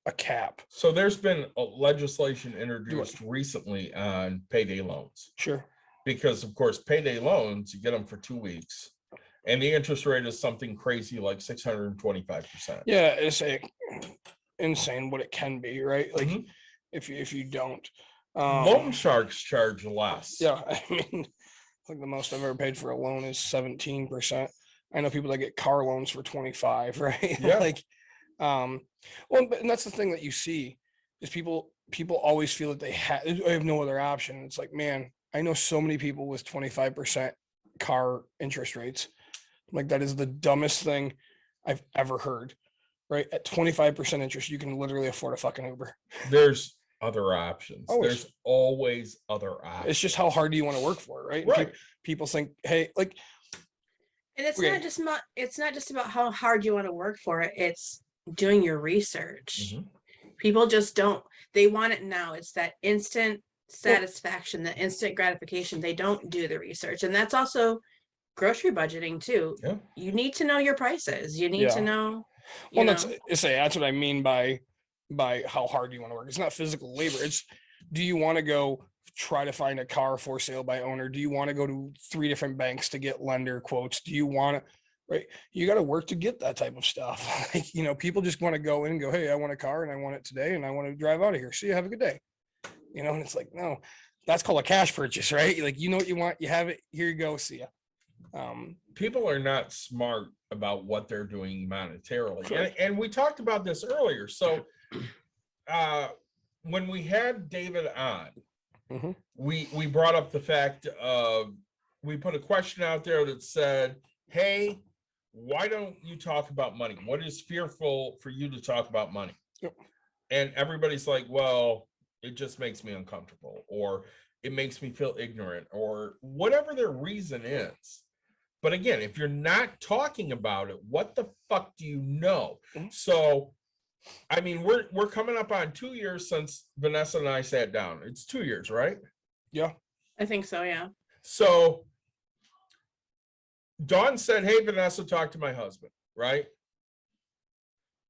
A cap. So there's been a legislation introduced recently on payday loans, Sure. because of course payday loans, you get them for 2 weeks, and the interest rate is something crazy like 625%. Yeah, it's insane what it can be, right? Like, Mhm. if you don't. Loan sharks charge less. Yeah, I mean, I think the most I've ever paid for a loan is 17%. I know people that get car loans for 25, right? Yeah. Like, and that's the thing that you see is people always feel that they have no other option. It's like, man, I know so many people with 25% car interest rates. Like, that is the dumbest thing I've ever heard, right? At 25% interest, you can literally afford a fucking Uber. There's other options. Always. There's always other options. It's just how hard do you want to work for it, right? And Right. people think, hey, like, And it's Okay. not just about how hard you want to work for it. It's doing your research. Mhm. People just don't, they want it now. It's that instant satisfaction, the instant gratification. They don't do the research. And that's also grocery budgeting too. Yeah. You need to know your prices. You need to Yeah. know. well, that's what I mean by how hard you want to work. It's not physical labor. It's, do you want to go try to find a car for sale by owner? Do you want to go to 3 different banks to get lender quotes? Do you want to, right? You got to work to get that type of stuff. Like, people just want to go in and go, hey, I want a car and I want it today and I want to drive out of here. See you, have a good day. And it's like, no, that's called a cash purchase, right? Like, you know what you want, you have it, here you go, see ya. People are not smart about what they're doing monetarily. Correct. And we talked about this earlier. So when we had David on, Mhm. we brought up the fact of, we put a question out there that said, hey, why don't you talk about money? What is fearful for you to talk about money? Yep. And everybody's like, well, it just makes me uncomfortable, or it makes me feel ignorant, or whatever their reason is. But again, if you're not talking about it, what the fuck do you know? So, I mean, we're coming up on 2 years since Vanessa and I sat down. It's 2 years, right? Yeah. I think so, yeah. So Dawn said, "Hey, Vanessa, talk to my husband," right?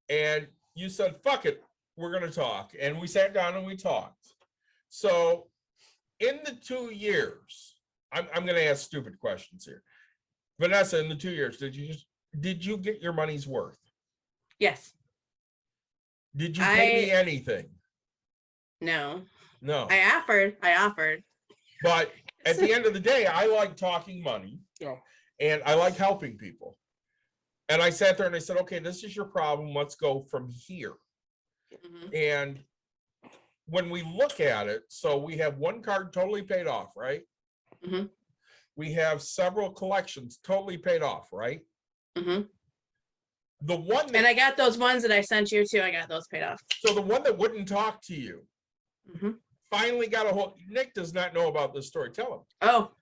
And you said, "Fuck it, we're going to talk." And we sat down and we talked. So in the 2 years, I'm going to ask stupid questions here. Vanessa, in the 2 years, did you get your money's worth? Yes. Did you pay me anything? No. No. I offered. But at the end of the day, I like talking money. Yeah. And I like helping people. And I sat there and I said, "Okay, this is your problem. Let's go from here." Mhm. And when we look at it, so we have one card totally paid off, right? Mhm. We have several collections totally paid off, right? Mhm. The one And that, I got those ones that I sent you too. I got those paid off. so the one that wouldn't talk to you Mhm. finally got a hold. Nick does not know about this story. Tell him. Oh,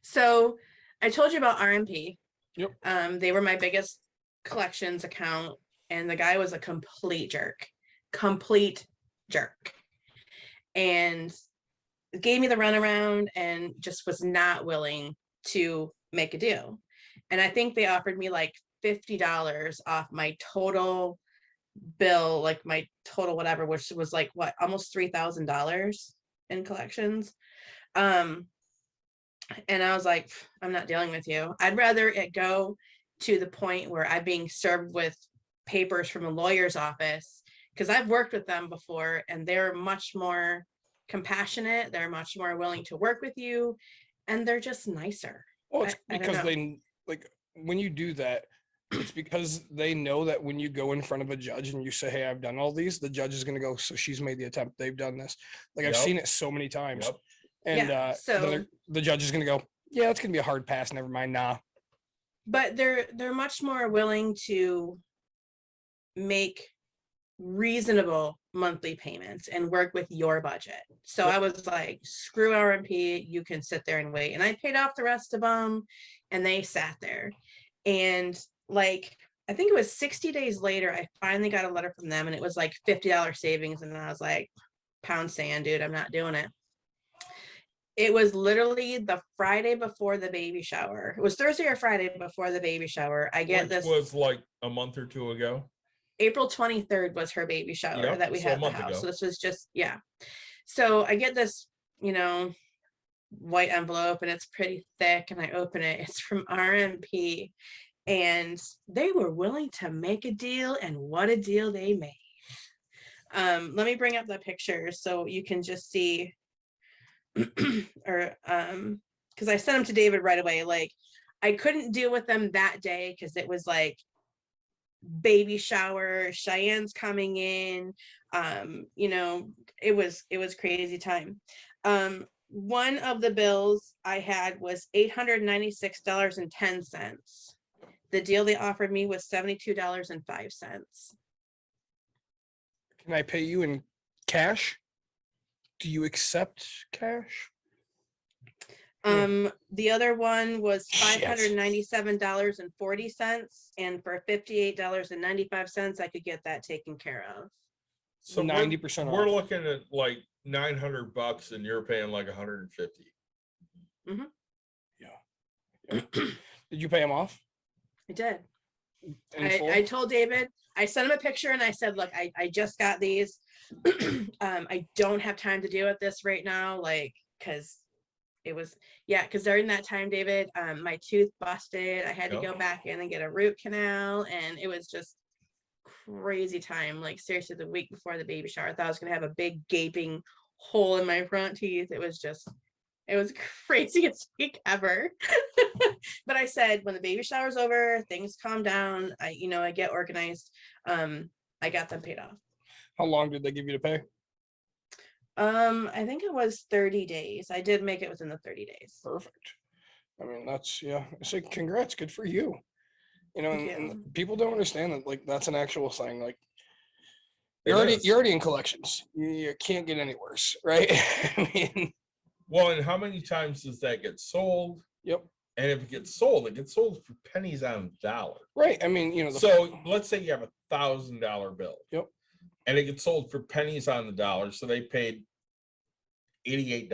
so I told you about RMP. Yep. They were my biggest collections account, and the guy was a complete jerk, and gave me the runaround and just was not willing to make a deal. And I think they offered me like $50 off my total bill, like my total whatever, which was like what, almost $3,000 in collections. And I was like, I'm not dealing with you. I'd rather it go to the point where I'm being served with papers from a lawyer's office, because I've worked with them before and they're much more compassionate. They're much more willing to work with you, and they're just nicer. Well, it's I don't because know. they like when you do that, it's because they know that when you go in front of a judge and you say, "Hey, I've done all these," the judge is going to go, "So she's made the attempt. They've done this." Like I've Yep. seen it so many times. Yep. And Yeah, then so the judge is going to go, "Yeah, it's going to be a hard pass. Never mind." Nah. but they're much more willing to make reasonable monthly payments and work with your budget. So I was like, screw RMP, you can sit there and wait. And I paid off the rest of them, and they sat there. And like, I think it was 60 days later, I finally got a letter from them, and it was like $50 savings. And I was like, pound sand, dude, I'm not doing it. It was literally the Friday before the baby shower. It was Thursday or Friday before the baby shower. I get Which this. was like a month or two ago. April 23rd was her baby shower Yep, that we so a had at the month house. ago. So this was just, yeah. So I get this, white envelope, and it's pretty thick, and I open it. It's from RMP, and they were willing to make a deal, and what a deal they made. Let me bring up the pictures so you can just see, or because I sent them to David right away. Like, I couldn't deal with them that day because it was like baby shower, Cheyenne's coming in, it was crazy time. One of the bills I had was $896.10. The deal they offered me was $72.05. Can I pay you in cash? Do you accept cash? The other one was Shit. $597.40, and for $58.95 I could get that taken care of. So 90% we're off. looking at like $900, and you're paying like 150. Did you pay him off? I did. In full? I told David, I sent him a picture, and I said, look, I just got these. I don't have time to deal with this right now, like, because during that time, David, my tooth busted. I had to go back in and get a root canal, and it was just crazy time. Like, seriously, the week before the baby shower, I thought I was gonna have a big gaping hole in my front teeth. It was craziest week ever. But I said, when the baby shower's over, things calm down, I get organized. I got them paid off. How long did they give you to pay? I think it was 30 days. I did make it within the 30 days. Perfect. I mean, that's, yeah. I say congrats, good for you. Thank And you. people don't understand that, like, that's an actual thing. Like, It is. you're already in collections. You can't get any worse, right? I mean, Well, and how many times does that get sold? Yep. And if it gets sold for pennies on the dollar. Right. I mean, you know, So let's say you have $1,000 bill. Yep. And it gets sold for pennies on the dollar. So they paid $88.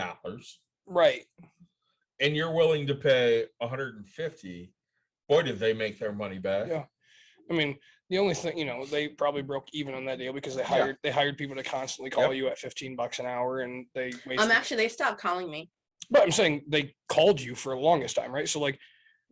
right. And you're willing to pay 150. Boy, did they make their money back. Yeah. I mean, the only thing, you know, they probably broke even on that deal because they hired people to constantly call you at $15 an hour, and they wasted. Actually, they stopped calling me. But I'm saying they called you for the longest time, right? So like,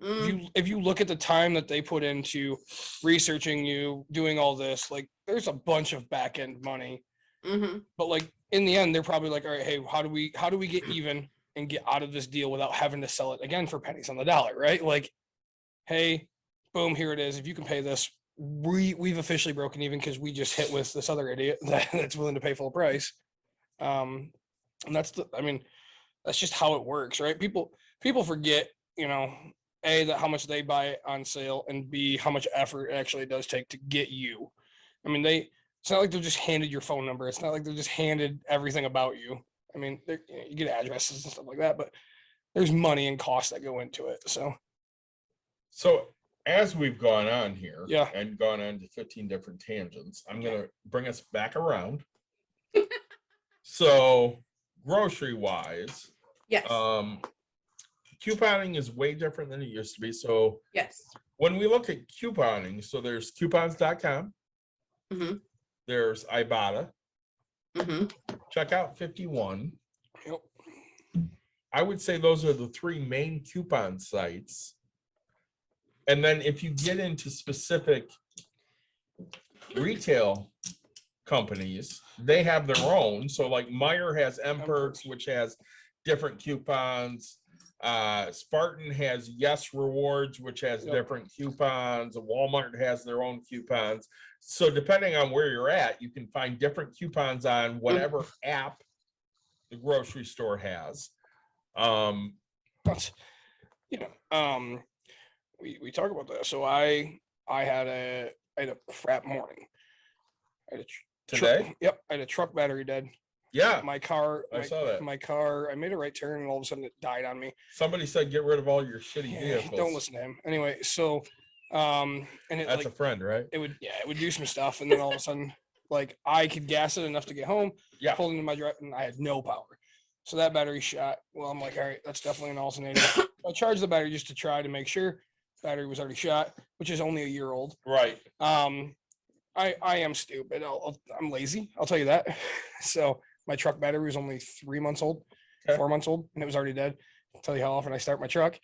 Mm, if you look at the time that they put into researching you, doing all this, like there's a bunch of back end money. mhm. But like in the end, they're probably like, all right, hey, how do we get even and get out of this deal without having to sell it again for pennies on the dollar, right? Like, hey, boom, here it is. If you can pay this, we've officially broken even because we just hit with this other idiot that's willing to pay full price. And that's that's just how it works, right? People forget, you know, A, that how much they buy it on sale, and B, how much effort it actually does take to get you. I mean, it's not like they're just handed your phone number. It's not like they're just handed everything about you. I mean, you get addresses and stuff like that, but there's money and costs that go into it. So as we've gone on here Yeah. and gone on to 15 different tangents, I'm going to bring us back around. So grocery wise, Yes. couponing is way different than it used to be. So Yes. when we look at couponing, so there's coupons.com, Mhm. there's Ibotta, Mhm. Checkout 51. Yep. I would say those are the three main coupon sites. And then if you get into specific retail companies, they have their own. So like Meyer has M-Perks, which has different coupons. Spartan has Yes Rewards, which has different coupons. Walmart has their own coupons. So depending on where you're at, you can find different coupons on whatever app the grocery store has. That's, we talk about that. So I had a crap morning. I had a Today? Yep, I had a truck battery dead. Yeah, My car. I saw that. My car. I made a right turn, and all of a sudden it died on me. Somebody said get rid of all your shitty vehicles. Don't listen to him. Anyway, so and it, That's like, a friend, right? it would do some stuff, and then all of a sudden, like I could gas it enough to get home. Yeah. Pulled into my drive, and I had no power. So that battery shot. Well, I'm like, all right, that's definitely an alternator. I charged the battery just to try to make sure. Battery was already shot, which is only a year old. Right. I am stupid. I'm lazy. I'll tell you that. So my truck battery was only 3 months old, Okay. 4 months old, and it was already dead. I'll tell you how often I start my truck.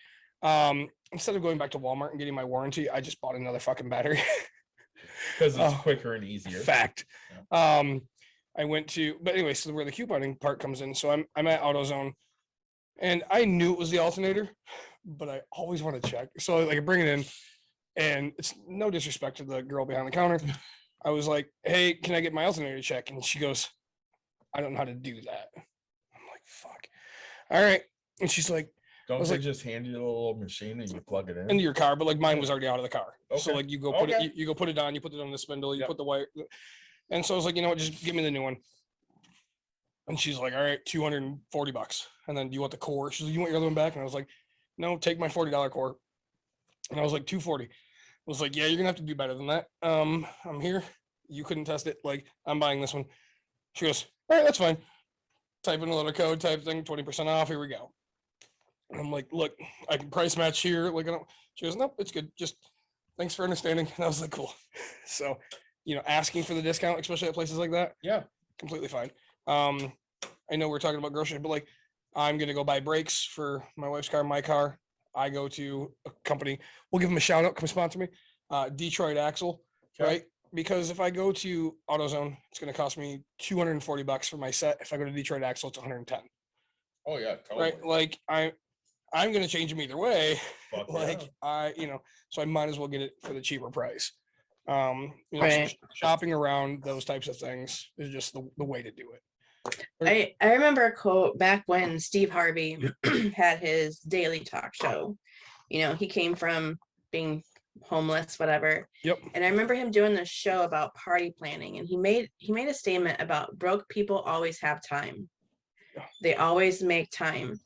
Instead of going back to Walmart and getting my warranty, I just bought another fucking battery. Because it's quicker and easier. Fact. I went to, but anyway, so where the couponing part comes in. So I'm at AutoZone, and I knew it was the alternator, but I always want to check. So like I bring it in, and it's no disrespect to the girl behind the counter. I was like, hey, can I get my alternator check? And she goes, I don't know how to do that. I'm like, fuck. All right. And she's like, Don't was they like- just hand you the little machine and you plug it in? into your car, but like mine was already out of the car. So Okay. like you go put Okay. it, you go put it on, you put it on the spindle, you Yep. put the wire. And so I was like, you know what, just give me the new one. And she's like, all right, $240. And then do you want the core? She's like, you want your other one back? And I was like, no, take my $40 core. And I was like, $240. I was like, yeah, you're gonna have to do better than that. I'm here. You couldn't test it. Like, I'm buying this one. She goes, all right, that's fine. Type in a little code type thing, 20% off. Here we go. And I'm like, look, I can price match here. Like, I don't. She goes, nope, it's good. Just thanks for understanding. And I was like, cool. So, asking for the discount, especially at places like that, Yeah. completely fine. I know we're talking about groceries, but like, I'm gonna go buy brakes for my wife's car, my car. I go to a company. We'll give them a shout out. Come sponsor me. Detroit Axle, Okay. right? Because if I go to AutoZone, it's going to cost me $240 for my set. If I go to Detroit Axle, it's 110. Oh yeah. Totally. Right? Like I'm going to change them either way. Fuck Like yeah. so I might as well get it for the cheaper price. So Right. shopping around those types of things is just the way to do it. I remember a quote back when Steve Harvey had his daily talk show. He came from being homeless, whatever. Yep. And I remember him doing this show about party planning, and he made a statement about broke people always have time. They always make time.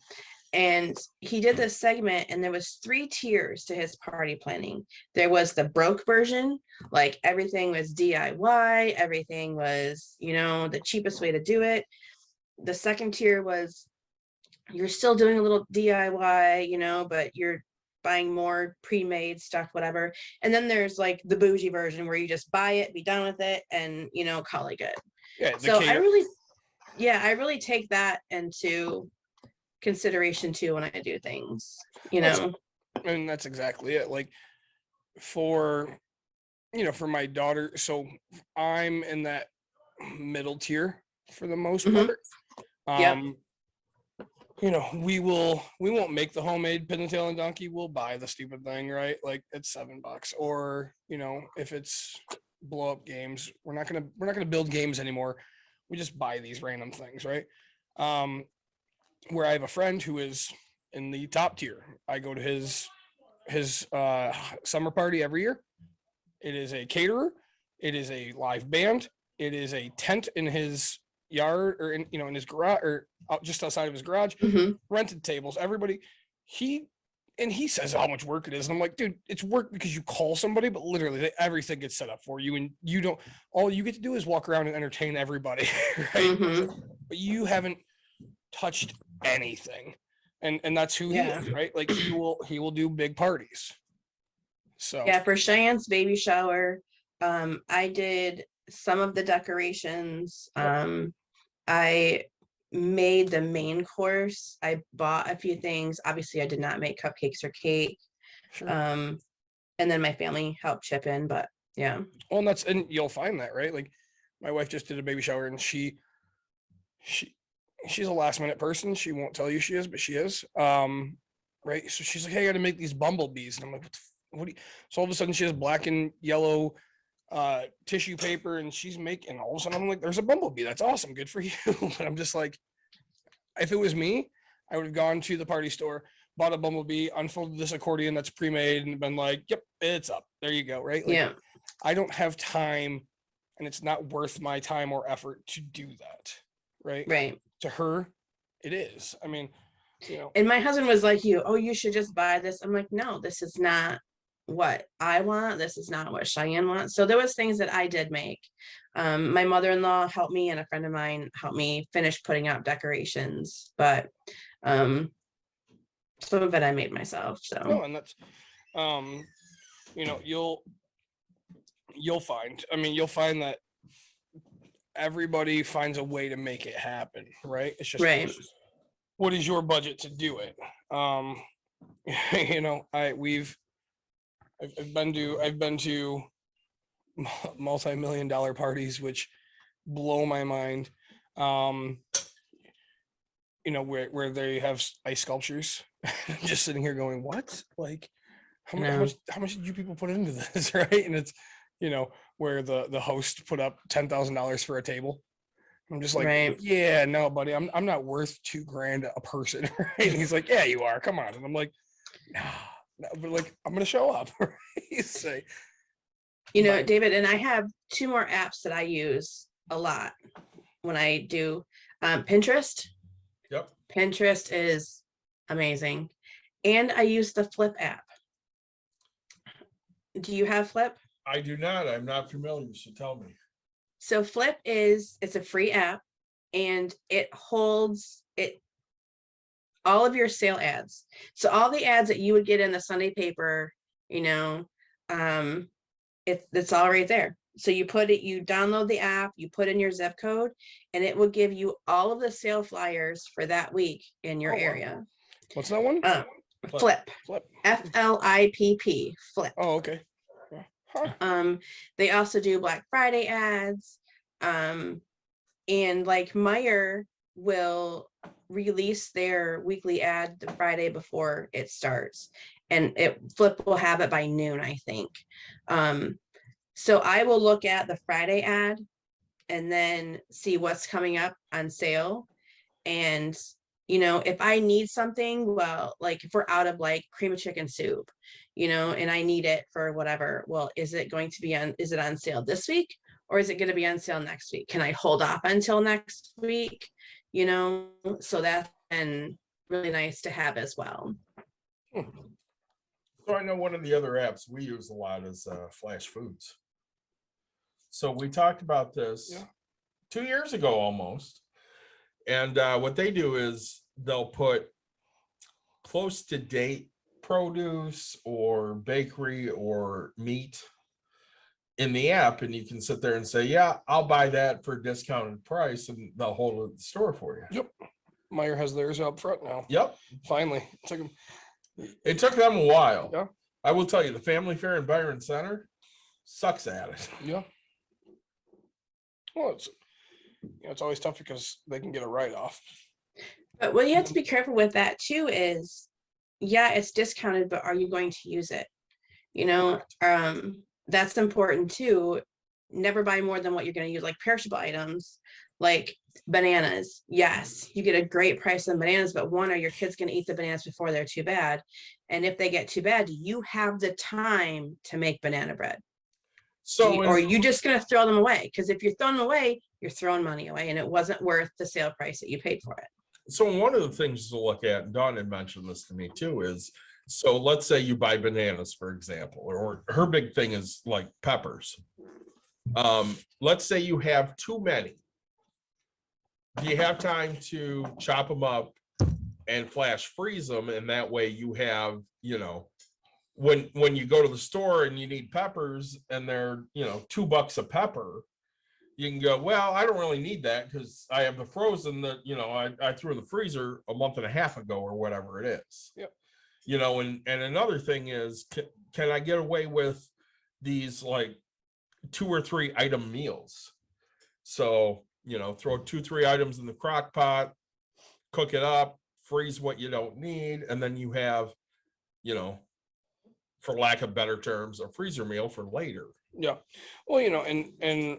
And he did this segment, and there was 3 tiers to his party planning. There was the broke version, like everything was DIY, everything was, the cheapest way to do it. The second tier was you're still doing a little DIY, but you're buying more pre-made stuff, whatever. And then there's like the bougie version where you just buy it, be done with it, and call it good. Yeah. So I really take that into consideration too when I do things, And that's exactly it. Like for my daughter, so I'm in that middle tier for the most part. Yep. We won't make the homemade pin and tail and donkey. We'll buy the stupid thing, right? Like it's $7. Or if it's blow up games, we're not gonna build games anymore. We just buy these random things, right? Where I have a friend who is in the top tier. I go to his summer party every year. It is a caterer. It is a live band. It is a tent in his yard or in his garage or out just outside of his garage. Rented tables. Everybody. He says how much work it is, and I'm like, dude, it's work because you call somebody, but literally everything gets set up for you, and you don't. All you get to do is walk around and entertain everybody, right? But you haven't touched anything, and that's who he is, right? Like he will do big parties. So yeah, for Cheyenne's baby shower, I did some of the decorations. I made the main course. I bought a few things. Obviously I did not make cupcakes or cake. Sure. And then my family helped chip in, but yeah. Well, and you'll find that, right? Like my wife just did a baby shower, and she's a last minute person. She won't tell you she is, but she is. Right. So she's like, hey, I got to make these bumblebees. And I'm like, what do you? So all of a sudden she has black and yellow tissue paper, and she's making, all of a sudden I'm like, there's a bumblebee. That's awesome. Good for you. But I'm just like, if it was me, I would have gone to the party store, bought a bumblebee, unfolded this accordion that's pre-made, and been like, yep, it's up. There you go. Right. Like, yeah. I don't have time, and it's not worth my time or effort to do that. Right. Right. To her, it is. I mean, And my husband was like, you should just buy this. I'm like, no, this is not what I want. This is not what Cheyenne wants. So there was things that I did make. My mother-in-law helped me, and a friend of mine helped me finish putting out decorations, but some of it I made myself. So no, and that's you'll find that everybody finds a way to make it happen, right? It's just right. What is your budget to do it? I've been to multi-million-dollar parties which blow my mind. Where they have ice sculptures. Just sitting here going, what? Like how much did you people put into this, right? And it's where the host put up $10,000 for a table. I'm just like, right. Yeah, no, buddy, I'm not worth $2,000 a person, right? And he's like, yeah, you are. Come on. And I'm like, no, but like, I'm gonna show up. Right? Say, David, and I have 2 more apps that I use a lot when I do Pinterest. Yep. Pinterest is amazing, and I use the Flip app. Do you have Flip? I do not. I'm not familiar, so tell me. So Flip it's a free app, and it holds all of your sale ads. So all the ads that you would get in the Sunday paper, it's all right there. So you download the app, you put in your zip code, and it will give you all of the sale flyers for that week in your area. What's that one? Flip. FLIPP. Flip. Oh, okay. Huh. They also do Black Friday ads. And like Meijer will release their weekly ad the Friday before it starts, and Flip will have it by noon, I think. So I will look at the Friday ad and then see what's coming up on sale. And if I need something, well, like if we're out of like cream of chicken soup, and I need it for whatever, well, is it on sale this week, or is it going to be on sale next week? Can I hold off until next week? you know, so that's been really nice to have as well. So I know one of the other apps we use a lot is Flash Foods. So we talked about this 2 years ago almost. And what they do is they'll put close to date produce or bakery or meat in the app, and you can sit there and say, yeah, I'll buy that for a discounted price, and they'll hold it at the store for you. Yep. Meyer has theirs up front now. Yep. Finally. It took them a while. Yeah. I will tell you, the Family Fair in Byron Center sucks at it. Yeah. Well, it's always tough because they can get a write-off. But what you have to be careful with that too is, yeah, it's discounted, but are you going to use it? You know, that's important too. Never buy more than what you're going to use, like perishable items, like bananas. Yes, you get a great price on bananas, but one, are your kids going to eat the bananas before they're too bad? And if they get too bad, do you have the time to make banana bread? So, or are you just going to throw them away? Because if you're throwing them away, you're throwing money away, and it wasn't worth the sale price that you paid for it. So one of the things to look at, and Dawn had mentioned this to me too, is so let's say you buy bananas, for example, or her big thing is like peppers. Let's say you have too many. Do you have time to chop them up and flash freeze them? And that way you have, you know, when you go to the store and you need peppers and they're, you know, $2 a pepper, you can go, well, I don't really need that because I have the frozen that, you know, I threw in the freezer a month and a half ago or whatever it is. Yep. You know, and another thing is, can I get away with these like 2 or 3 item meals? So, you know, throw 2-3 items in the crock pot, cook it up, freeze what you don't need, and then you have, you know, for lack of better terms, a freezer meal for later. Yeah. Well, you know, and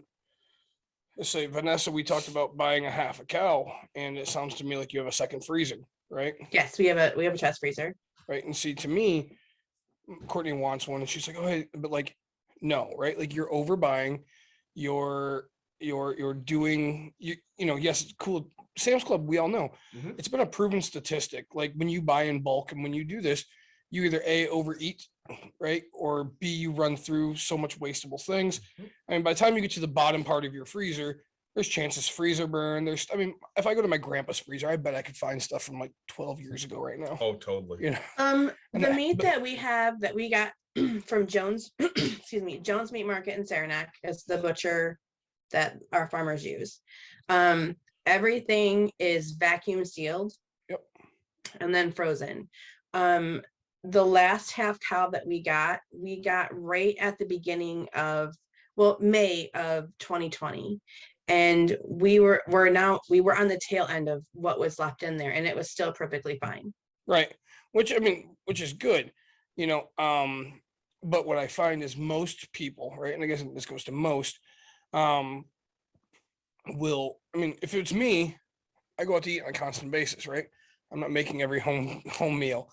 say, Vanessa, we talked about buying a half a cow, and it sounds to me like you have a second freezer, right? Yes, we have a chest freezer. Right. And see, to me, Courtney wants one, and she's like, oh, hey, but like, no, right? Like you're overbuying, you're doing, you know, yes, it's cool. Sam's Club, we all know, it's been a proven statistic. Like when you buy in bulk and when you do this, you either A, overeat, right? Or B, you run through so much wastable things. I mean, by the time you get to the bottom part of your freezer, there's chances freezer burn. I mean, if I go to my grandpa's freezer, I bet I could find stuff from like 12 years ago right now. Oh, totally. You know? The meat that we have that we got from Jones, excuse me, Jones Meat Market in Saranac is the butcher that our farmers use. Everything is vacuum sealed. Yep. And then frozen. The last half cow that we got right at the beginning of, well, May of 2020. And we were on the tail end of what was left in there, and it was still perfectly fine. Right. Which is good, you know. But what I find is most people, right, and I guess this goes to most, if it's me, I go out to eat on a constant basis, right? I'm not making every home meal.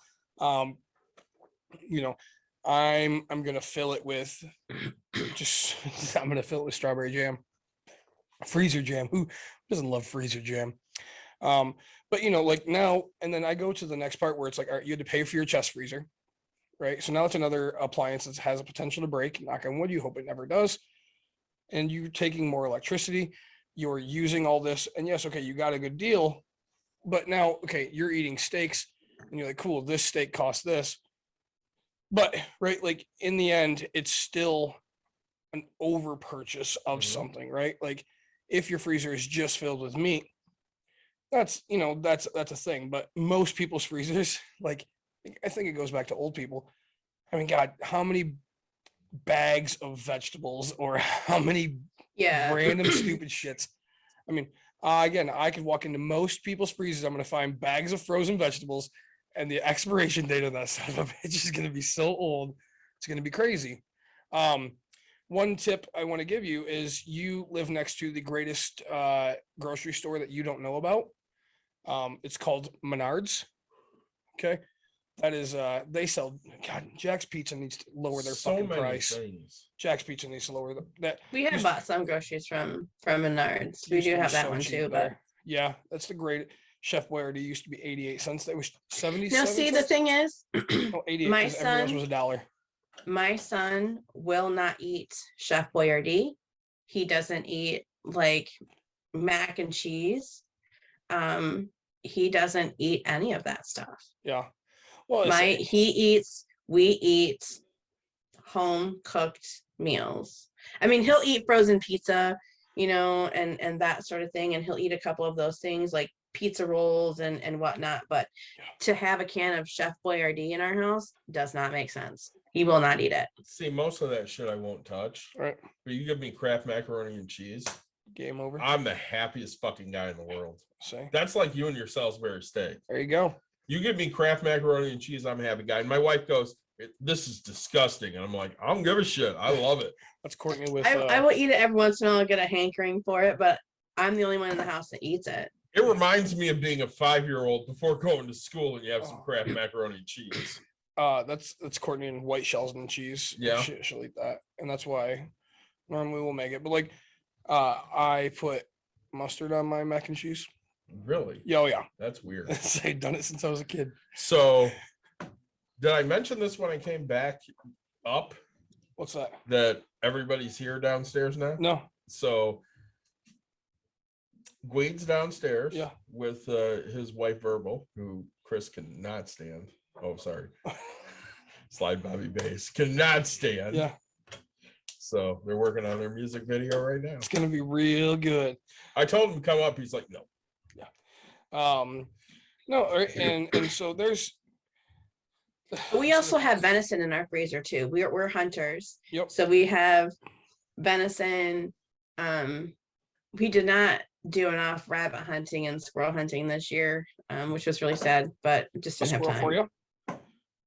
You know, I'm gonna fill it with I'm gonna fill it with strawberry jam, freezer jam. Who doesn't love freezer jam? But you know, like now, and then I go to the next part where it's like, all right, you had to pay for your chest freezer, right? So now it's another appliance that has a potential to break. Knock on wood, you hope it never does. And you're taking more electricity, you're using all this, and yes, okay, you got a good deal, but now, okay, you're eating steaks, and you're like, cool, this steak costs this. But right, like in the end, it's still an over purchase of something, right? Like if your freezer is just filled with meat, that's a thing. But most people's freezers, like I think it goes back to old people. I mean, God, how many bags of vegetables or how many random stupid shits? I mean, again, I could walk into most people's freezers. I'm going to find bags of frozen vegetables. And the expiration date of that son of a bitch is going to be so old. It's going to be crazy. One tip I want to give you is you live next to the greatest grocery store that you don't know about. It's called Menards. Okay. That is, they sell, God, Jack's Pizza needs to lower their fucking price. Things. Jack's Pizza needs to lower that. We have bought some groceries from Menards. We do have that one too, but Yeah, that's the great. Chef Boyardee used to be 88 cents. That was 77 Now, see, the cents? thing is, Oh, 88 my because everything else son, was $1. my son will not eat Chef Boyardee. He doesn't eat like mac and cheese. He doesn't eat any of that stuff. Yeah. Well, it's We eat home cooked meals. I mean, he'll eat frozen pizza, and that sort of thing, and he'll eat a couple of those things like pizza rolls and whatnot. But to have a can of Chef Boyardee in our house does not make sense. He will not eat it. See, most of that shit I won't touch. right. But you give me Kraft macaroni and cheese, Game over. I'm the happiest fucking guy in the world. See, That's like you and your Salisbury steak. there you go. You give me Kraft macaroni and cheese, I'm a happy guy. And my wife goes, "This is disgusting," and I'm like, "I don't give a shit. I love it." That's Courtney with. I will eat it every once in a while. I'll get a hankering for it, but I'm the only one in the house that eats it. It reminds me of being a 5-year-old before going to school, and you have some Kraft macaroni and cheese. That's Courtney and white shells and cheese. Yeah. She'll eat that, and that's why normally we'll make it. But like, I put mustard on my mac and cheese. Really? Yeah, oh yeah. That's weird. I've done it since I was a kid. So, did I mention this when I came back up? What's that? That everybody's here downstairs now? No. So, Gwade's downstairs Yeah. with his wife Verbal, who Chris cannot stand. Oh, sorry. Slide Bobby Bass cannot stand. Yeah. So they're working on their music video right now. It's gonna be real good. I told him to come up. He's like, no. No, and so there's. We also have venison in our freezer too. We're hunters. Yep. So we have venison. We did not do enough rabbit hunting and squirrel hunting this year, which was really sad, but just A didn't have squirrel time. for you.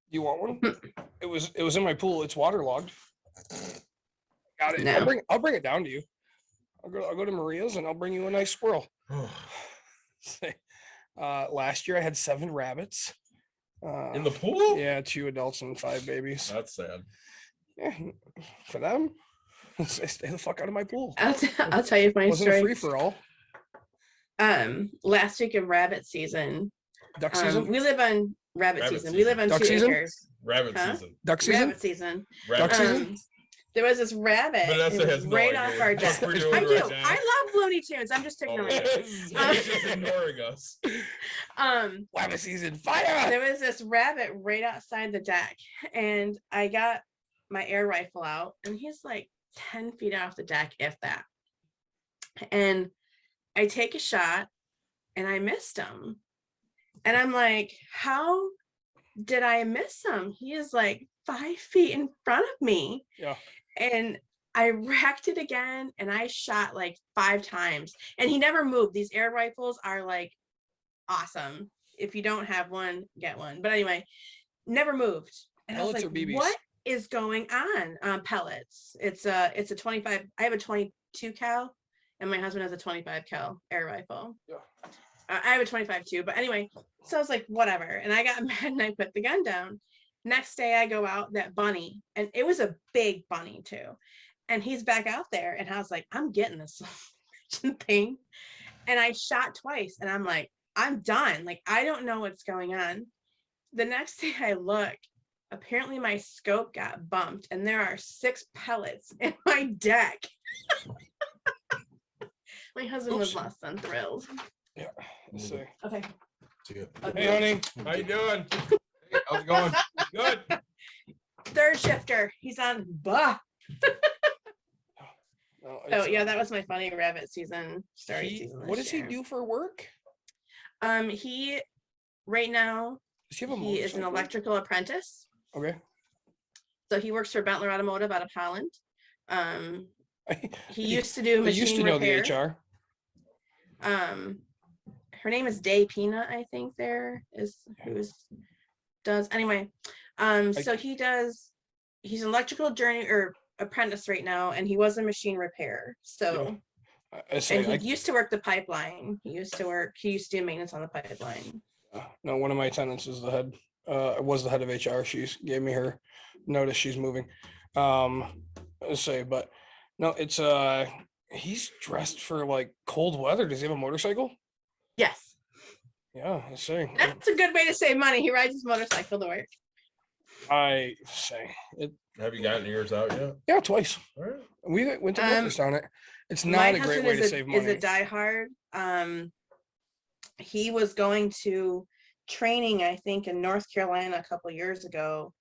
You want one? It was in my pool. It's waterlogged. Got it. No. I'll bring it down to you. I'll go to Maria's and I'll bring you a nice squirrel. Last year I had 7 rabbits. In the pool? Yeah, 2 adults and 5 babies. That's sad. Yeah, for them, stay the fuck out of my pool. I'll tell you my Wasn't a story. free for all. Last week of rabbit season. Duck season. We live on rabbit Rabbit season. We live on Duck 2 season? acres. Rabbit Huh? season. Duck season. Rabbit season. Rabbit Duck season? season. There was this rabbit. Vanessa it has was no right idea off our what the fuck deck. we're doing I do. right now. I love Looney Tunes. I'm just Oh, ignoring it. He's just ignoring us. Rabbit season. Fire. There was this rabbit right outside the deck, and I got my air rifle out, and he's like 10 feet off the deck, if that. And I take a shot, and I missed him. And I'm like, how did I miss him? He is like 5 feet in front of me. Yeah. And I racked it again, and I shot like 5 times, and he never moved. These air rifles are like awesome. If you don't have one, get one. But anyway, never moved. And I was Pellets like, or BBs? what is going on? Pellets. It's a 25. I have a 22 cal, and my husband has a 25 cal air rifle. Yeah. I have a 25 too. But anyway, so I was like, whatever. And I got mad and I put the gun down. Next day I go out, that bunny, and it was a big bunny too. And he's back out there, and I was like, I'm getting this thing. And I shot twice, and I'm like, I'm done. Like, I don't know what's going on. The next day I look, apparently my scope got bumped, and there are 6 pellets in my deck. My husband was less than thrilled. Yeah. Let's see. Okay. Hey, honey. How you doing? Hey, how's it going? Good. Third shifter. He's on. Bah. No, So it's, yeah, that was my funny rabbit season. Story he- season. what this does he year. do for work? He right now Does he have a he is an motorcycle? electrical apprentice. Okay. So he works for Bentler Automotive out of Holland. He I used to do used to machine know repair. the HR. Her name is Day Pina, I think there is who's does anyway. So he's an electrical journey or apprentice right now, and he was a machine repair. So I say, and he used to work the pipeline. He used to do maintenance on the pipeline. no, one of my tenants is the head. Was the head of HR. She's gave me her notice. She's moving. I say, but no, it's he's dressed for like cold weather. Does he have a motorcycle? Yes, Yeah, I say. that's a good way to save money. He rides his motorcycle to work. I say it. Have you gotten yours out yet? Yeah, twice. All right. We went to breakfast on it. It's My not a great husband way is to a save is a money. diehard. He was going to training, I think, in North Carolina a couple years ago,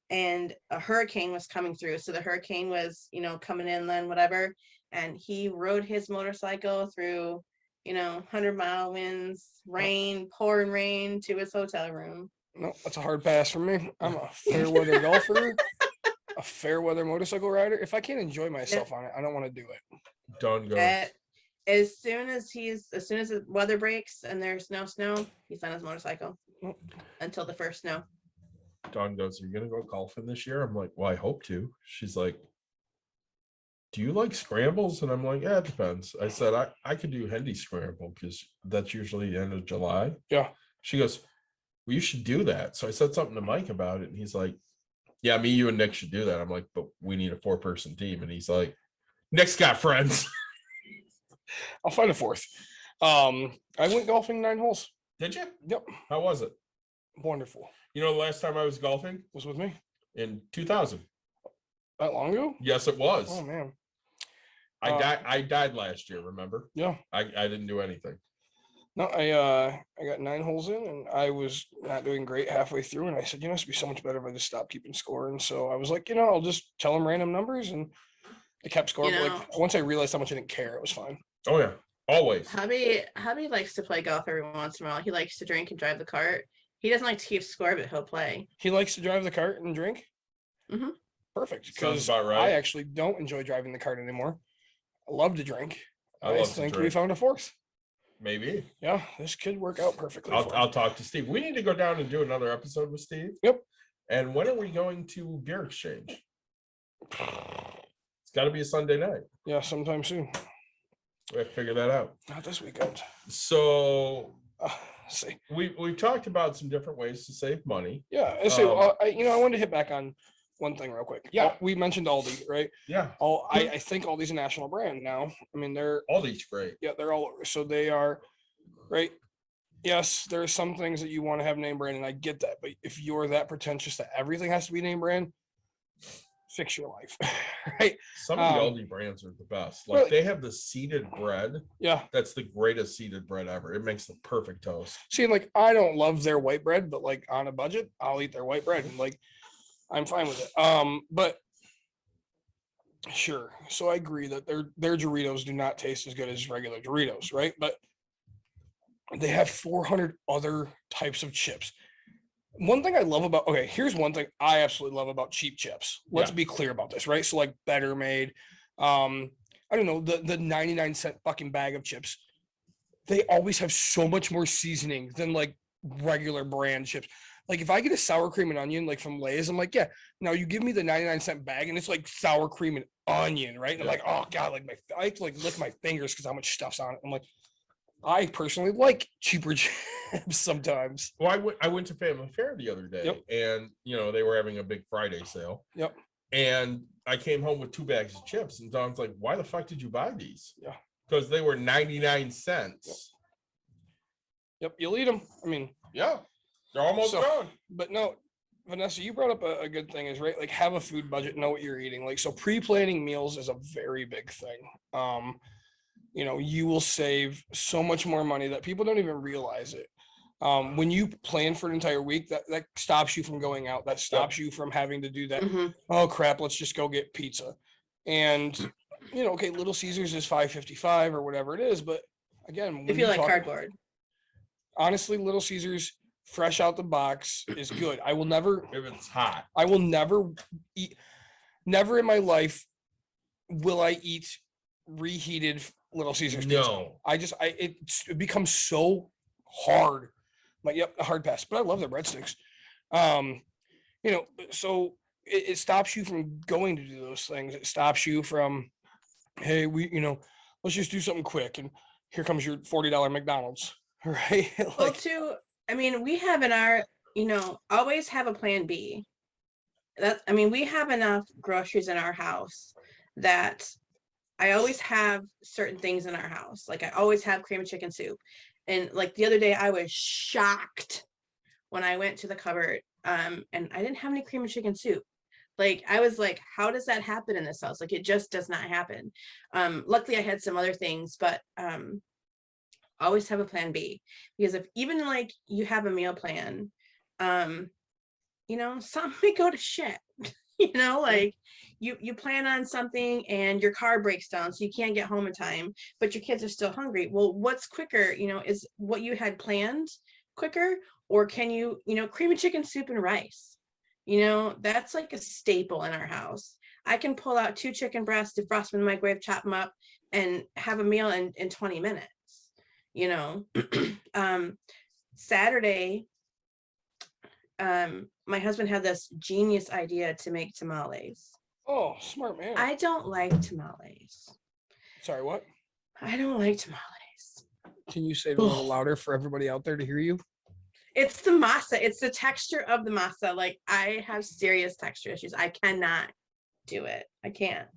and a hurricane was coming through. So the hurricane was, coming in then, whatever. And he rode his motorcycle through, 100-mile winds, rain, pouring rain to his hotel room. No, that's a hard pass for me. I'm a fair weather golfer, a fair weather motorcycle rider. If I can't enjoy myself on it, I don't want to do it. Dawn goes. As soon as the weather breaks and there's no snow, he's on his motorcycle until the first snow. Dawn goes, "Are you gonna go golfing this year?" I'm like, "Well, I hope to." She's like, "Do you like scrambles?" And I'm like, "Yeah, it depends." I said, I could do Hendy scramble because that's usually the end of July. Yeah. She goes, "Well, you should do that." So I said something to Mike about it, and he's like, "Yeah, me, you, and Nick should do that." I'm like, "But we need a 4-person team." And he's like, "Nick's got friends." I'll find a fourth. I went golfing 9 holes. Did you? Yep. How was it? Wonderful. You know, the last time I was golfing Was with me in 2000. that long ago? Yes, it was. Oh man. I died last year. Remember? Yeah. I didn't do anything. No, I got 9 holes in and I was not doing great halfway through. And I said, this would be so much better if I just stopped keeping score. And so I was like, I'll just tell them random numbers, and I kept score. But like once I realized how much I didn't care, it was fine. Oh yeah, always. Hubby likes to play golf every once in a while. He likes to drink and drive the cart. He doesn't like to keep score, but he'll play. He likes to drive the cart and drink. Mm-hmm. Perfect. Sounds Because about right. I actually don't enjoy driving the cart anymore. I love to drink. I I love to think we drink. found a fourth. Maybe. Yeah, this could work out perfectly. I'll talk to Steve. We need to go down and do another episode with Steve. Yep. And when are we going to beer exchange? It's got to be a Sunday night. Yeah, sometime soon. We have to figure that out. Not this weekend. So See. we've talked about some different ways to save money. Yeah. I say, I wanted to hit back on one thing real quick. Yeah. We mentioned Aldi, right? Yeah. I think Aldi's a national brand now. I mean, they're Aldi's great. yeah, they're all over. So they are, right? Yes, there are some things that you want to have name brand, and I get that. But if you're that pretentious that everything has to be name brand, fix your life, right? Some of the Aldi brands are the best. Like really? they have the seeded bread. Yeah. That's the greatest seeded bread ever. It makes the perfect toast. See, like I don't love their white bread, but like on a budget, I'll eat their white bread. And like I'm fine with it. But sure. So I agree that their Doritos do not taste as good as regular Doritos, right? But they have 400 other types of chips. One thing I love about, okay, here's one thing I absolutely love about cheap chips. Let's be clear about this, right? So like Better Made, I don't know, the 99-cent fucking bag of chips. They always have so much more seasoning than like regular brand chips. Like if I get a sour cream and onion, like from Lay's, I'm like, yeah, now you give me the 99-cent bag and it's like sour cream and onion, right? And I'm like, oh God, like I have to like lick my fingers because how much stuff's on it. I'm like, I personally like cheaper chips sometimes. Well, I went to Family Fair the other day, Yep. and they were having a big Friday sale. Yep. And I came home with 2 bags of chips, and Don's like, "Why the fuck did you buy these?" Yeah. Because they were 99 cents. Yep, you'll eat them. I mean, Yeah, they're almost gone. But no, Vanessa, you brought up a good thing is right. Like have a food budget, know what you're eating. Like so, pre-planning meals is a very big thing. You will save so much more money that people don't even realize it. When you plan for an entire week, that stops you from going out. That stops you from having to do that. Mm-hmm. Oh crap, let's just go get pizza. And okay, Little Caesars is $5.55 or whatever it is, but again, If you like cardboard. Honestly, Little Caesars fresh out the box is good. I will never If it's hot. I will never eat, never in my life will I eat reheated Little Caesars pizza. No. It becomes so hard. I'm like, yep, a hard pass. But I love their breadsticks. So it stops you from going to do those things. It stops you from, hey, let's just do something quick. And here comes your $40 McDonald's. Right. Well, too, I mean, we have in our, always have a plan B. We have enough groceries in our house that I always have certain things in our house. Like I always have cream of chicken soup. And like the other day, I was shocked when I went to the cupboard, and I didn't have any cream of chicken soup. Like I was like, how does that happen in this house? Like it just does not happen. Luckily I had some other things, but always have a plan B, because if even like you have a meal plan, you know, something may go to shit. You know, like you plan on something and your car breaks down so you can't get home in time, but your kids are still hungry. Well, what's quicker, you know, is what you had planned quicker, or can you, you know, cream of chicken soup and rice? You know, that's like a staple in our house. I can pull out 2 chicken breasts, defrost them in the microwave, chop them up, and have a meal in 20 minutes. You know, Saturday, my husband had this genius idea to make tamales. Oh, smart man. I don't like tamales. Sorry, what? I don't like tamales. Can you say it a little louder for everybody out there to hear you? It's the masa. It's the texture of the masa. Like I have serious texture issues. I cannot do it. I can't.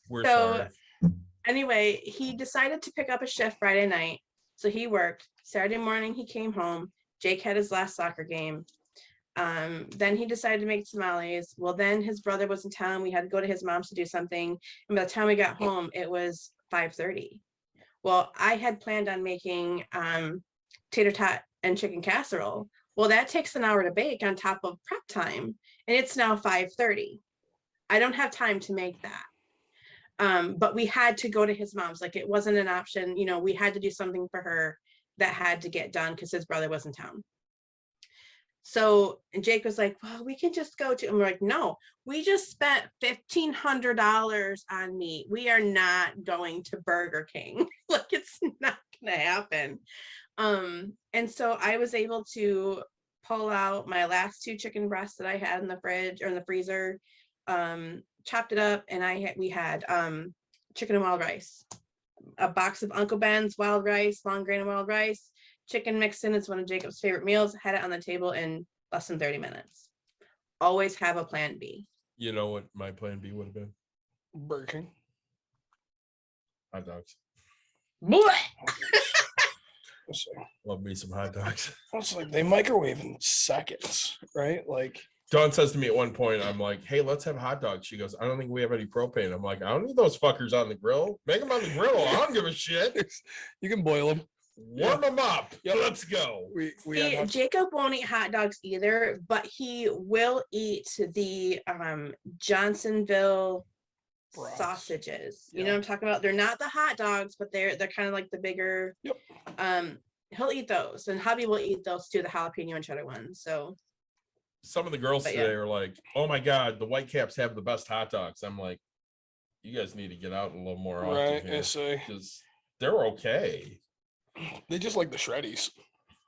We're So sorry. anyway, he decided to pick up a shift Friday night. So he worked. Saturday morning, he came home. Jake had his last soccer game. Then he decided to make tamales. Well, then his brother was in town. We had to go to his mom's to do something. And by the time we got home, it was 5:30. Well, I had planned on making tater tot and chicken casserole. Well, that takes an hour to bake on top of prep time. And it's now 5:30. I don't have time to make that. But we had to go to his mom's. Like it wasn't an option. You know, we had to do something for her that had to get done because his brother was in town. So Jake was like, well, we can just go to, and we're like, no, we just spent $1,500 on meat. We are not going to Burger King. Like it's not gonna happen. And so I was able to pull out my last 2 chicken breasts that I had in the fridge or in the freezer, chopped it up, and we had chicken and wild rice, a box of Uncle Ben's wild rice, long grain and wild rice, chicken mixed in. It's one of Jacob's favorite meals. Had it on the table in less than 30 minutes. Always have a plan B. You know what my plan B would have been? Burger King. Hot dogs. It's Love me some hot dogs. like they microwave in seconds, right? Like Dawn says to me at one point, I'm like, hey, let's have hot dogs. She goes, I don't think we have any propane. I'm like, I don't need those fuckers on the grill. Make them on the grill. I don't give a shit. you can boil them. Warm them up. Yep. Let's go. We See, Jacob won't eat hot dogs either, but he will eat the Johnsonville Brats. sausages. You Yeah. know what I'm talking about? They're not the hot dogs, but they're kind of like the bigger. Yep. He'll eat those, and hubby will eat those too, the jalapeno and cheddar ones. So Some of the girls But today yeah. are like, oh my God, the Whitecaps have the best hot dogs. I'm like, you guys need to get out a little more often right. here, So because they're okay. they just like the shreddies.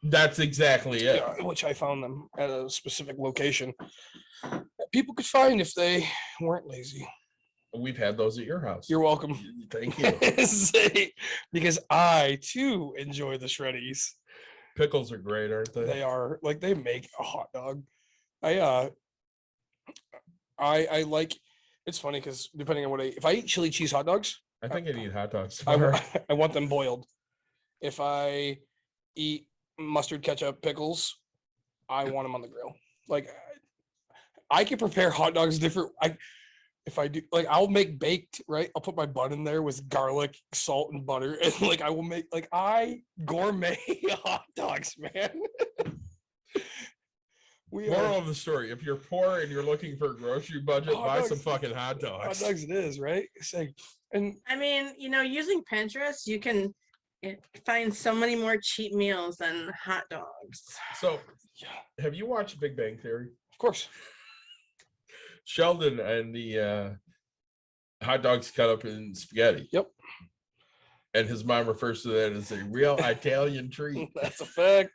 That's exactly it. Yeah, which I found them at a specific location that people could find if they weren't lazy. We've had those at your house. You're welcome. Thank you. Say, because I too enjoy the shreddies. Pickles are great, aren't they? They are like they make a hot dog. I like. It's funny because depending on what if I eat chili cheese hot dogs, I think I need hot dogs. I tomorrow. I want them boiled. If I eat mustard ketchup pickles, I want them on the grill. Like I can prepare hot dogs different. If I do, like I'll make baked, right? I'll put my bun in there with garlic, salt, and butter, and like I will make like I gourmet hot dogs, man. Moral of the story: if you're poor and you're looking for a grocery budget, Hot buy dogs. some fucking hot dogs. Hot dogs it is, right? It's like, and I mean, you know, using Pinterest, you can find so many more cheap meals than hot dogs. So, yeah, have you watched Big Bang Theory? of course. Sheldon and the hot dogs cut up in spaghetti. Yep. And his mom refers to that as a real Italian treat, That's a fact.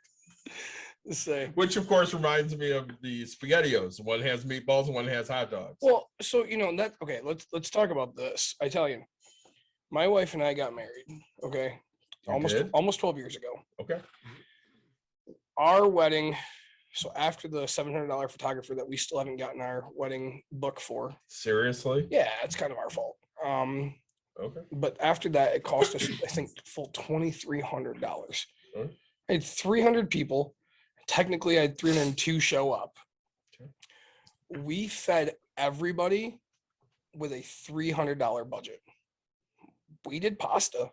Say. which of course reminds me of the SpaghettiOs. One has meatballs and one has hot dogs. Well, so you know that okay, let's talk about this. Italian. My wife and I got married, okay? You did? Almost 12 years ago. Okay. Our wedding, so after the $700 photographer that we still haven't gotten our wedding book for. Seriously? Yeah, it's kind of our fault. Okay. But after that, it cost us, I think, full $2,300. Okay. I had 300 people. Technically, I had 302 show up. Okay. We fed everybody with a $300 budget. We did pasta,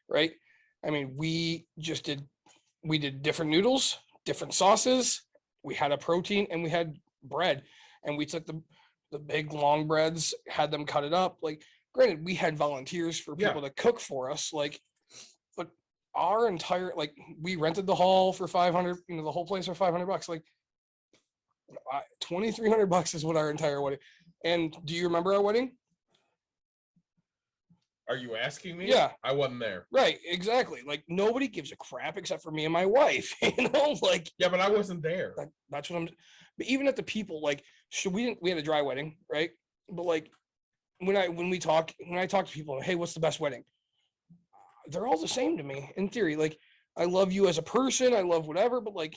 right? I mean, we did different noodles, different sauces. We had a protein and we had bread, and we took the big long breads, had them cut it up. Like, granted, we had volunteers for people to cook for us, like, but our entire, like, we rented the hall for 500, the whole place for $500. Like, $2,300 is what our entire wedding. And do you remember our wedding? Are you asking me? Yeah. I wasn't there. Right, exactly. Like, nobody gives a crap except for me and my wife. Like, Yeah, but I wasn't there. that's what I'm. But even at the people, like, we had a dry wedding, right? But like, when I talk to people, hey, what's the best wedding? They're all the same to me in theory. Like, I love you as a person, I love whatever, but like,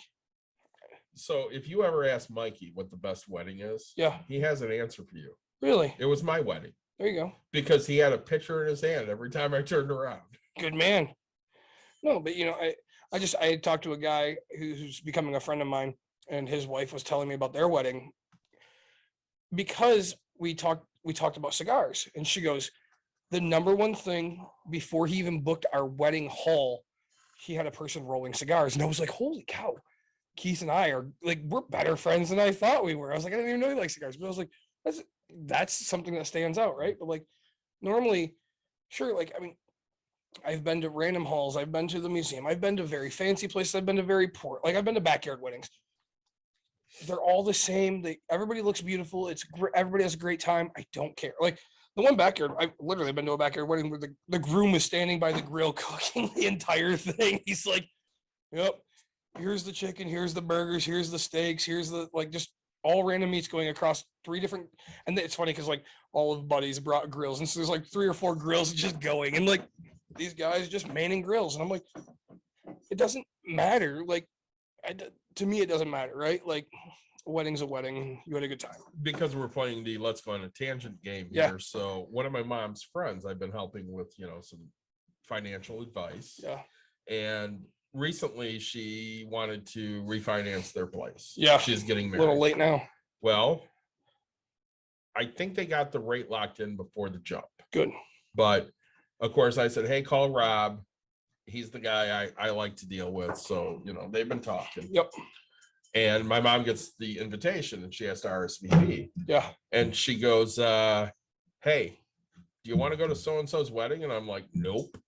So if you ever ask Mikey what the best wedding is, yeah, he has an answer for you. really, It was my wedding there you go. because he had a picture in his hand every time I turned around. Good man. No, but I had talked to a guy who's becoming a friend of mine, and his wife was telling me about their wedding because we talked about cigars, and she goes, the number one thing before he even booked our wedding hall, he had a person rolling cigars, and I was like, holy cow, Keith and I are like, we're better friends than I thought we were. I was like, I didn't even know he liked cigars, but I was like, that's something that stands out, right? But like, normally, sure, like, I mean, I've been to random halls, I've been to the museum, I've been to very fancy places, I've been to very poor, like, I've been to backyard weddings. They're all the same. Everybody looks beautiful. Everybody has a great time. I don't care. Like, the one backyard, I've literally been to a backyard wedding where the groom was standing by the grill cooking the entire thing. He's like, yep, here's the chicken, here's the burgers, here's the steaks, here's the, like, just all random meats going across 3 different. And it's funny because like all of buddies brought grills, and so there's like 3 or 4 grills just going, and like these guys just manning grills, and I'm like, it doesn't matter. Like, to me, it doesn't matter, right? Like, a wedding's a wedding. You had a good time. Because we're playing the let's go on a tangent game Yeah. here. So one of my mom's friends, I've been helping with, some financial advice. Yeah. And recently she wanted to refinance their place. Yeah. She's getting A married. little late now. Well, I think they got the rate locked in before the jump. Good. But of course I said, hey, call Rob. He's the guy I like to deal with. So, they've been talking. Yep. And my mom gets the invitation and she has to RSVP. Yeah. And she goes, hey, do you want to go to so-and-so's wedding? And I'm like, nope.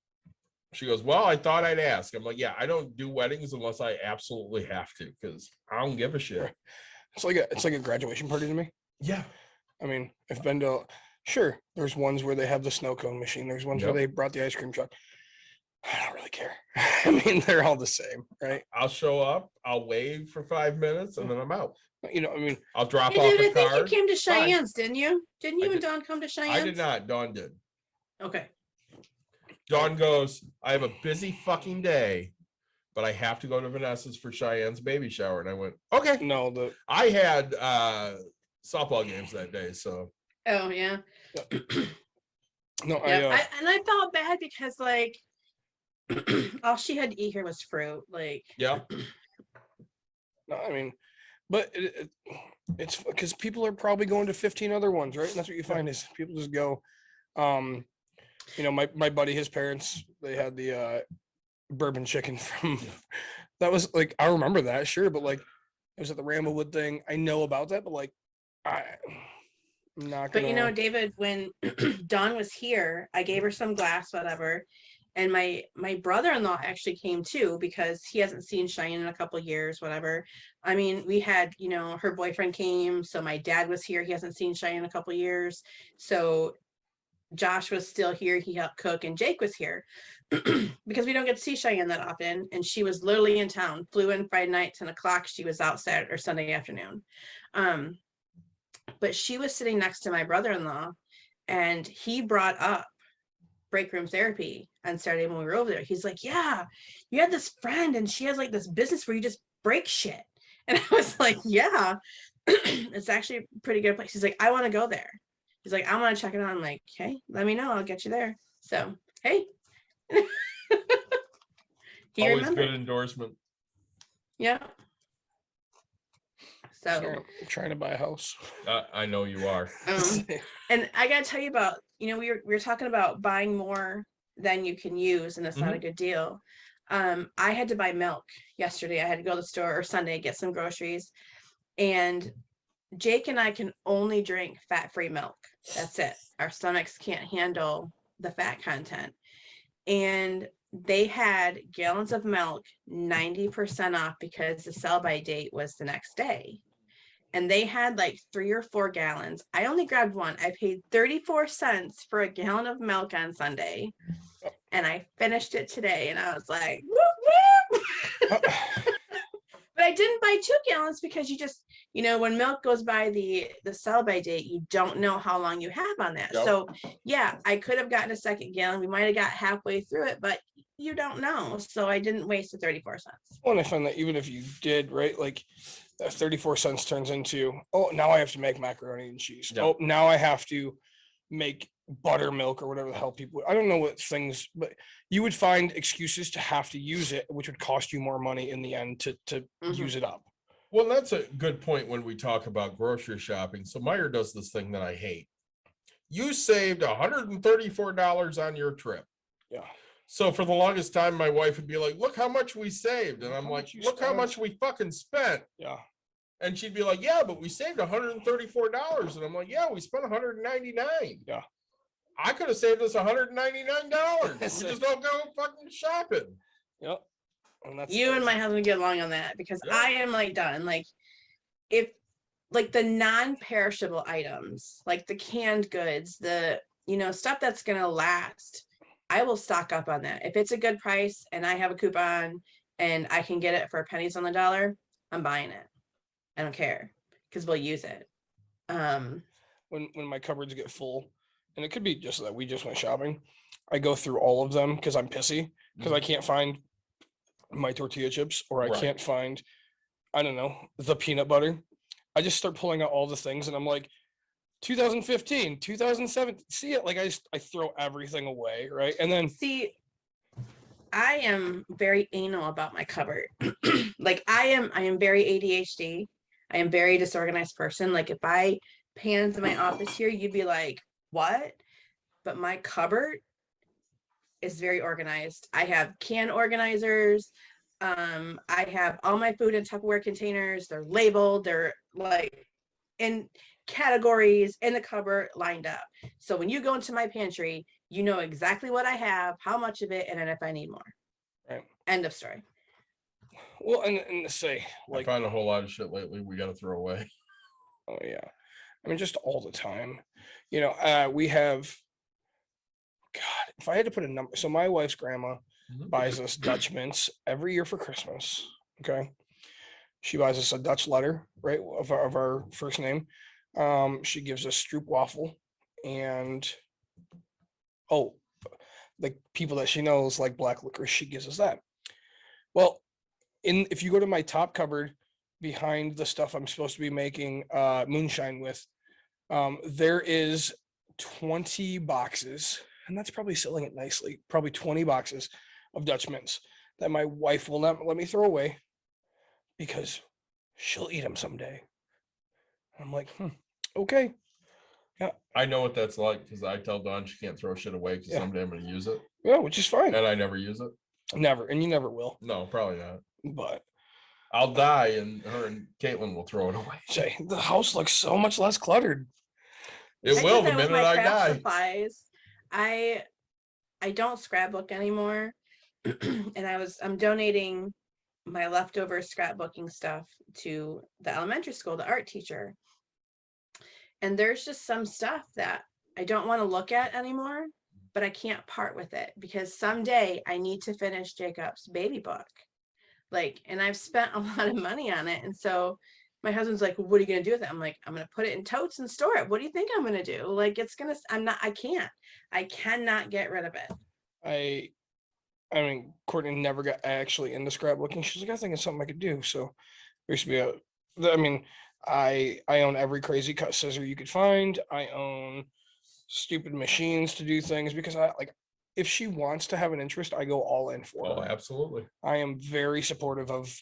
She goes, well, I thought I'd ask. I'm like, yeah, I don't do weddings unless I absolutely have to, because I don't give a shit. It's like a graduation party to me. Yeah. I mean, I've been to, sure, there's ones where they have the snow cone machine. There's ones where they brought the ice cream truck. I don't really care. I mean, they're all the same, right? I'll show up, I'll wave for 5 minutes, and then I'm out. I mean, I'll drop Hey, off dude, a I think you card. came to Bye. Cheyenne's, didn't you? Didn't you I and did. Dawn come to Cheyenne's? I did not. Dawn did. Okay. Dawn goes, I have a busy fucking day, but I have to go to Vanessa's for Cheyenne's baby shower. And I went, okay. no, I had softball games that day, so. Oh yeah. no, Yeah. I felt bad because like all she had to eat here was fruit. Like, Yeah. no, I mean, but it's because people are probably going to 15 other ones, right? And that's what you find is people just go. My buddy, his parents, they had the bourbon chicken from. That was like, I remember that, sure, but like it was at the Ramblewood thing. I know about that, but like I'm not gonna. but David, when Dawn was here, I gave her some glass, whatever. And my brother-in-law actually came too, because he hasn't seen Cheyenne in a couple of years, whatever. I mean, we had, her boyfriend came. So my dad was here. He hasn't seen Cheyenne in a couple of years. So Josh was still here. He helped cook, and Jake was here because we don't get to see Cheyenne that often. And she was literally in town, flew in Friday night, 10 o'clock. She was out Saturday or Sunday afternoon. But she was sitting next to my brother-in-law, and he brought up break room therapy on Saturday when we were over there. He's like, yeah, you had this friend and she has like this business where you just break shit. And I was like, yeah, it's actually a pretty good place. He's like, I want to go there. He's like, I want to check it out. I'm like, okay, let me know. I'll get you there. So, hey. He Always remembered. good endorsement. Yeah. So, Sorry, I'm trying to buy a house. I know you are. and I gotta tell you about, we were talking about buying more than you can use, and it's not a good deal. I had to buy milk yesterday. I had to go to the store, or Sunday, get some groceries, and Jake and I can only drink fat-free milk. That's it. Our stomachs can't handle the fat content. And they had gallons of milk 90% off because the sell-by date was the next day. And they had like 3 or 4 gallons. I only grabbed one. I paid 34 cents for a gallon of milk on Sunday. And I finished it today. And I was like, whoop, whoop. But I didn't buy 2 gallons because you just, when milk goes by the sell-by date, you don't know how long you have on that. Yep. So yeah, I could have gotten a second gallon. We might have got halfway through it, but you don't know. So I didn't waste the 34 cents. Well, and I find that even if you did, right, like that 34 cents turns into, oh, now I have to make macaroni and cheese. Yep. Oh, now I have to make buttermilk or whatever the hell people, I don't know what things, but you would find excuses to have to use it, which would cost you more money in the end to use it up. Well, that's a good point when we talk about grocery shopping. So Meyer does this thing that I hate. You saved $134 on your trip. Yeah. So for the longest time, my wife would be like, look how much we saved. And I'm How like, much you look how spent." much we fucking spent. Yeah. And she'd be like, yeah, but we saved $134. And I'm like, yeah, we spent $199. Yeah. I could have saved us $199. We That's just don't go fucking shopping. Yep. And that's You and my husband get along on that because Yeah. I am like done. Like, if like the non-perishable items, like the canned goods, the stuff that's gonna last, I will stock up on that. If it's a good price and I have a coupon and I can get it for pennies on the dollar, I'm buying it. I don't care because we'll use it. when my cupboards get full, and it could be just that we just went shopping, I go through all of them because I'm pissy because I can't find my tortilla chips, or I Right. can't find, I don't know, the peanut butter. I just start pulling out all the things and I'm like, 2015, 2007, see it, like I throw everything away, right? And then See, I am very anal about my cupboard. Like I am very ADHD. I am very disorganized person. Like if I pan into my office here, you'd be like, what? But my cupboard is very organized. I have can organizers. I have all my food in Tupperware containers. They're labeled. They're like in categories in the cupboard lined up. So when you go into my pantry, you know exactly what I have, how much of it, and then if I need more. Right. End of story. well, and to say I like, find a whole lot of shit lately we got to throw away. oh yeah, I mean just all the time. We have, God, if I had to put a number, so my wife's grandma buys us Dutch mints every year for Christmas. Okay. She buys us a Dutch letter, right, of our first name. She gives us Stroop waffle, and the people that she knows like black licorice, she gives us that. Well, if you go to my top cupboard behind the stuff I'm supposed to be making moonshine with, there is 20 boxes, and that's probably selling it nicely, probably 20 boxes of Dutch mints that my wife will not let me throw away because she'll eat them someday. I'm like, okay. I know what that's like because I tell Dawn she can't throw shit away because Yeah. someday I'm going to use it. Yeah, which is fine. And I never use it. Never, and you never will. No, probably not. But I'll die and her and Caitlin will throw it away. say the house looks so much less cluttered. It I will did the that with minute my I craft die. supplies. I don't scrapbook anymore. And I'm donating my leftover scrapbooking stuff to the elementary school, the art teacher. And there's just some stuff that I don't want to look at anymore, but I can't part with it because someday I need to finish Jacob's baby book. And I've spent a lot of money on it. And so my husband's like, well, what are you going to do with it? I'm like, I'm going to put it in totes and store it. What do you think I'm going to do? I cannot get rid of it. I mean, Courtney never got actually into scrapbooking. She's like, I think it's something I could do. So there used to be I own every crazy cut scissor you could find. I own stupid machines to do things because if she wants to have an interest, I go all in for Oh, her. absolutely. I am very supportive of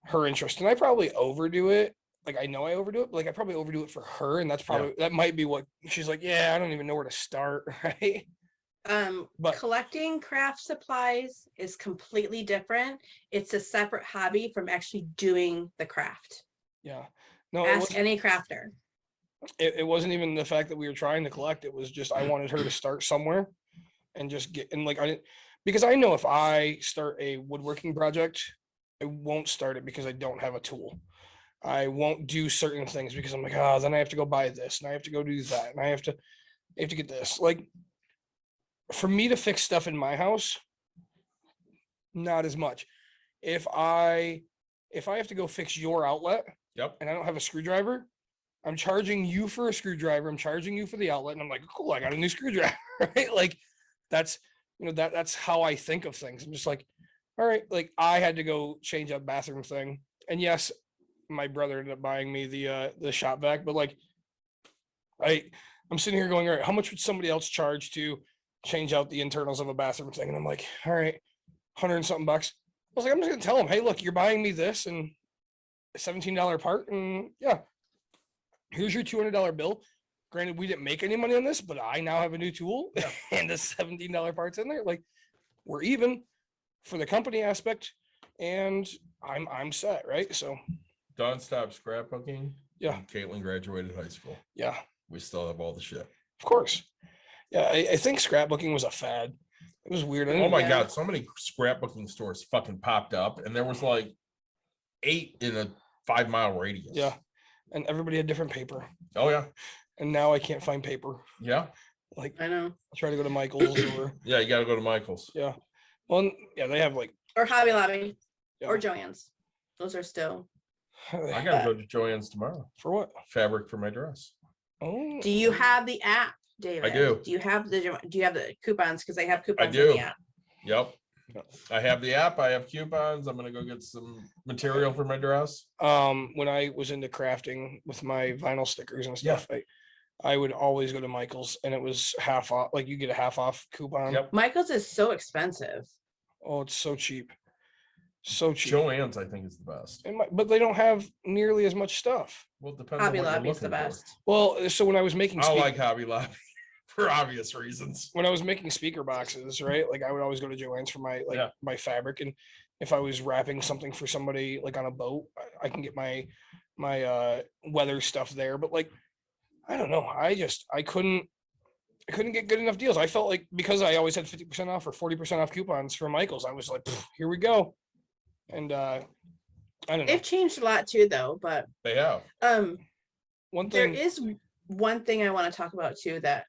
her interest, and I probably overdo it. Like I know I overdo it, but like I probably overdo it for her, and that's probably that might be what she's like. Yeah, I don't even know where to start, right? But Collecting craft supplies is completely different. It's a separate hobby from actually doing the craft. yeah, no, Ask any crafter. it wasn't even the fact that we were trying to collect. It was just I wanted her to start somewhere and just get and like I didn't because I know if I start a woodworking project, I won't start it because I don't have a tool. I won't do certain things because I'm like, oh, then I have to go buy this and I have to go do that and I have to get this. Like for me to fix stuff in my house, not as much. If I have to go fix your outlet Yep. and I don't have a screwdriver, I'm charging you for a screwdriver. I'm charging you for the outlet, and I'm like, cool, I got a new screwdriver, right? Like that's that's how I think of things. I'm just like, all right, like I had to go change up bathroom thing, and yes, my brother ended up buying me the shop vac, but like I'm sitting here going, all right, how much would somebody else charge to change out the internals of a bathroom thing? And I'm like, all right, 100 and something bucks. I was like, I'm just gonna tell him, hey, look, you're buying me this and a $17 part, and yeah, here's your $200 bill. Granted, we didn't make any money on this, but I now have a new tool and the $17 parts in there. Like we're even for the company aspect, and I'm set, right? So Don stopped scrapbooking. Yeah. and Caitlin graduated high school. yeah, We still have all the shit. of course. Yeah, I think scrapbooking was a fad. It was weird. Oh my Yeah. God, so many scrapbooking stores fucking popped up, and there was like 8 in a 5-mile radius. Yeah, and everybody had different paper, Oh yeah. and now I can't find paper. Yeah. Like I know. I try to go to Michael's or Yeah. You got to go to Michael's. yeah, well yeah, they have like Or Hobby Lobby yeah. or Joann's. Those are still. I got to go to Joann's tomorrow. For what? Fabric for my dress. Oh, Do you have the app, David? do. Do you have the coupons? Because they have coupons do. in the app. Yep. Yeah. I have the app. I have coupons. I'm gonna go get some material for my dress. when I was into crafting with my vinyl stickers and stuff, I would always go to Michael's, and it was half off. Like you get a half off coupon. Yep. Michael's is so expensive. Oh, it's so cheap, so cheap. Joann's, I think, is the best. But they don't have nearly as much stuff. Well, it depends Hobby on what you're Lobby's the looking for. best. Well, so when I was making I like Hobby Lobby for obvious reasons. when I was making speaker boxes, right? Like I would always go to Joann's for my my fabric, and if I was wrapping something for somebody like on a boat, I can get my weather stuff there. But like, I don't know, I couldn't get good enough deals. I felt like because I always had 50% off or 40% off coupons for Michael's, I was like, here we go. And I don't know. They've changed a lot too, though. But They have. One there thing is one thing I want to talk about too. That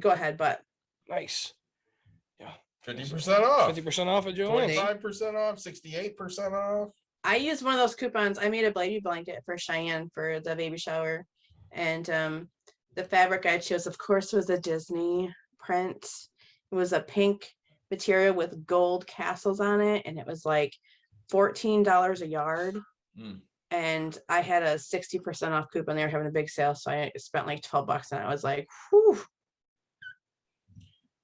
go ahead, but nice. 50% off. 50% off at Joann's. 25% off. 68% off. I used one of those coupons. I made a baby blanket for Cheyenne for the baby shower, and the fabric I chose, of course, was a Disney print. It was a pink material with gold castles on it, and it was like $14 a yard. Mm. And I had a 60% off coupon. They were having a big sale, so I spent like $12 on it. I was like, whew.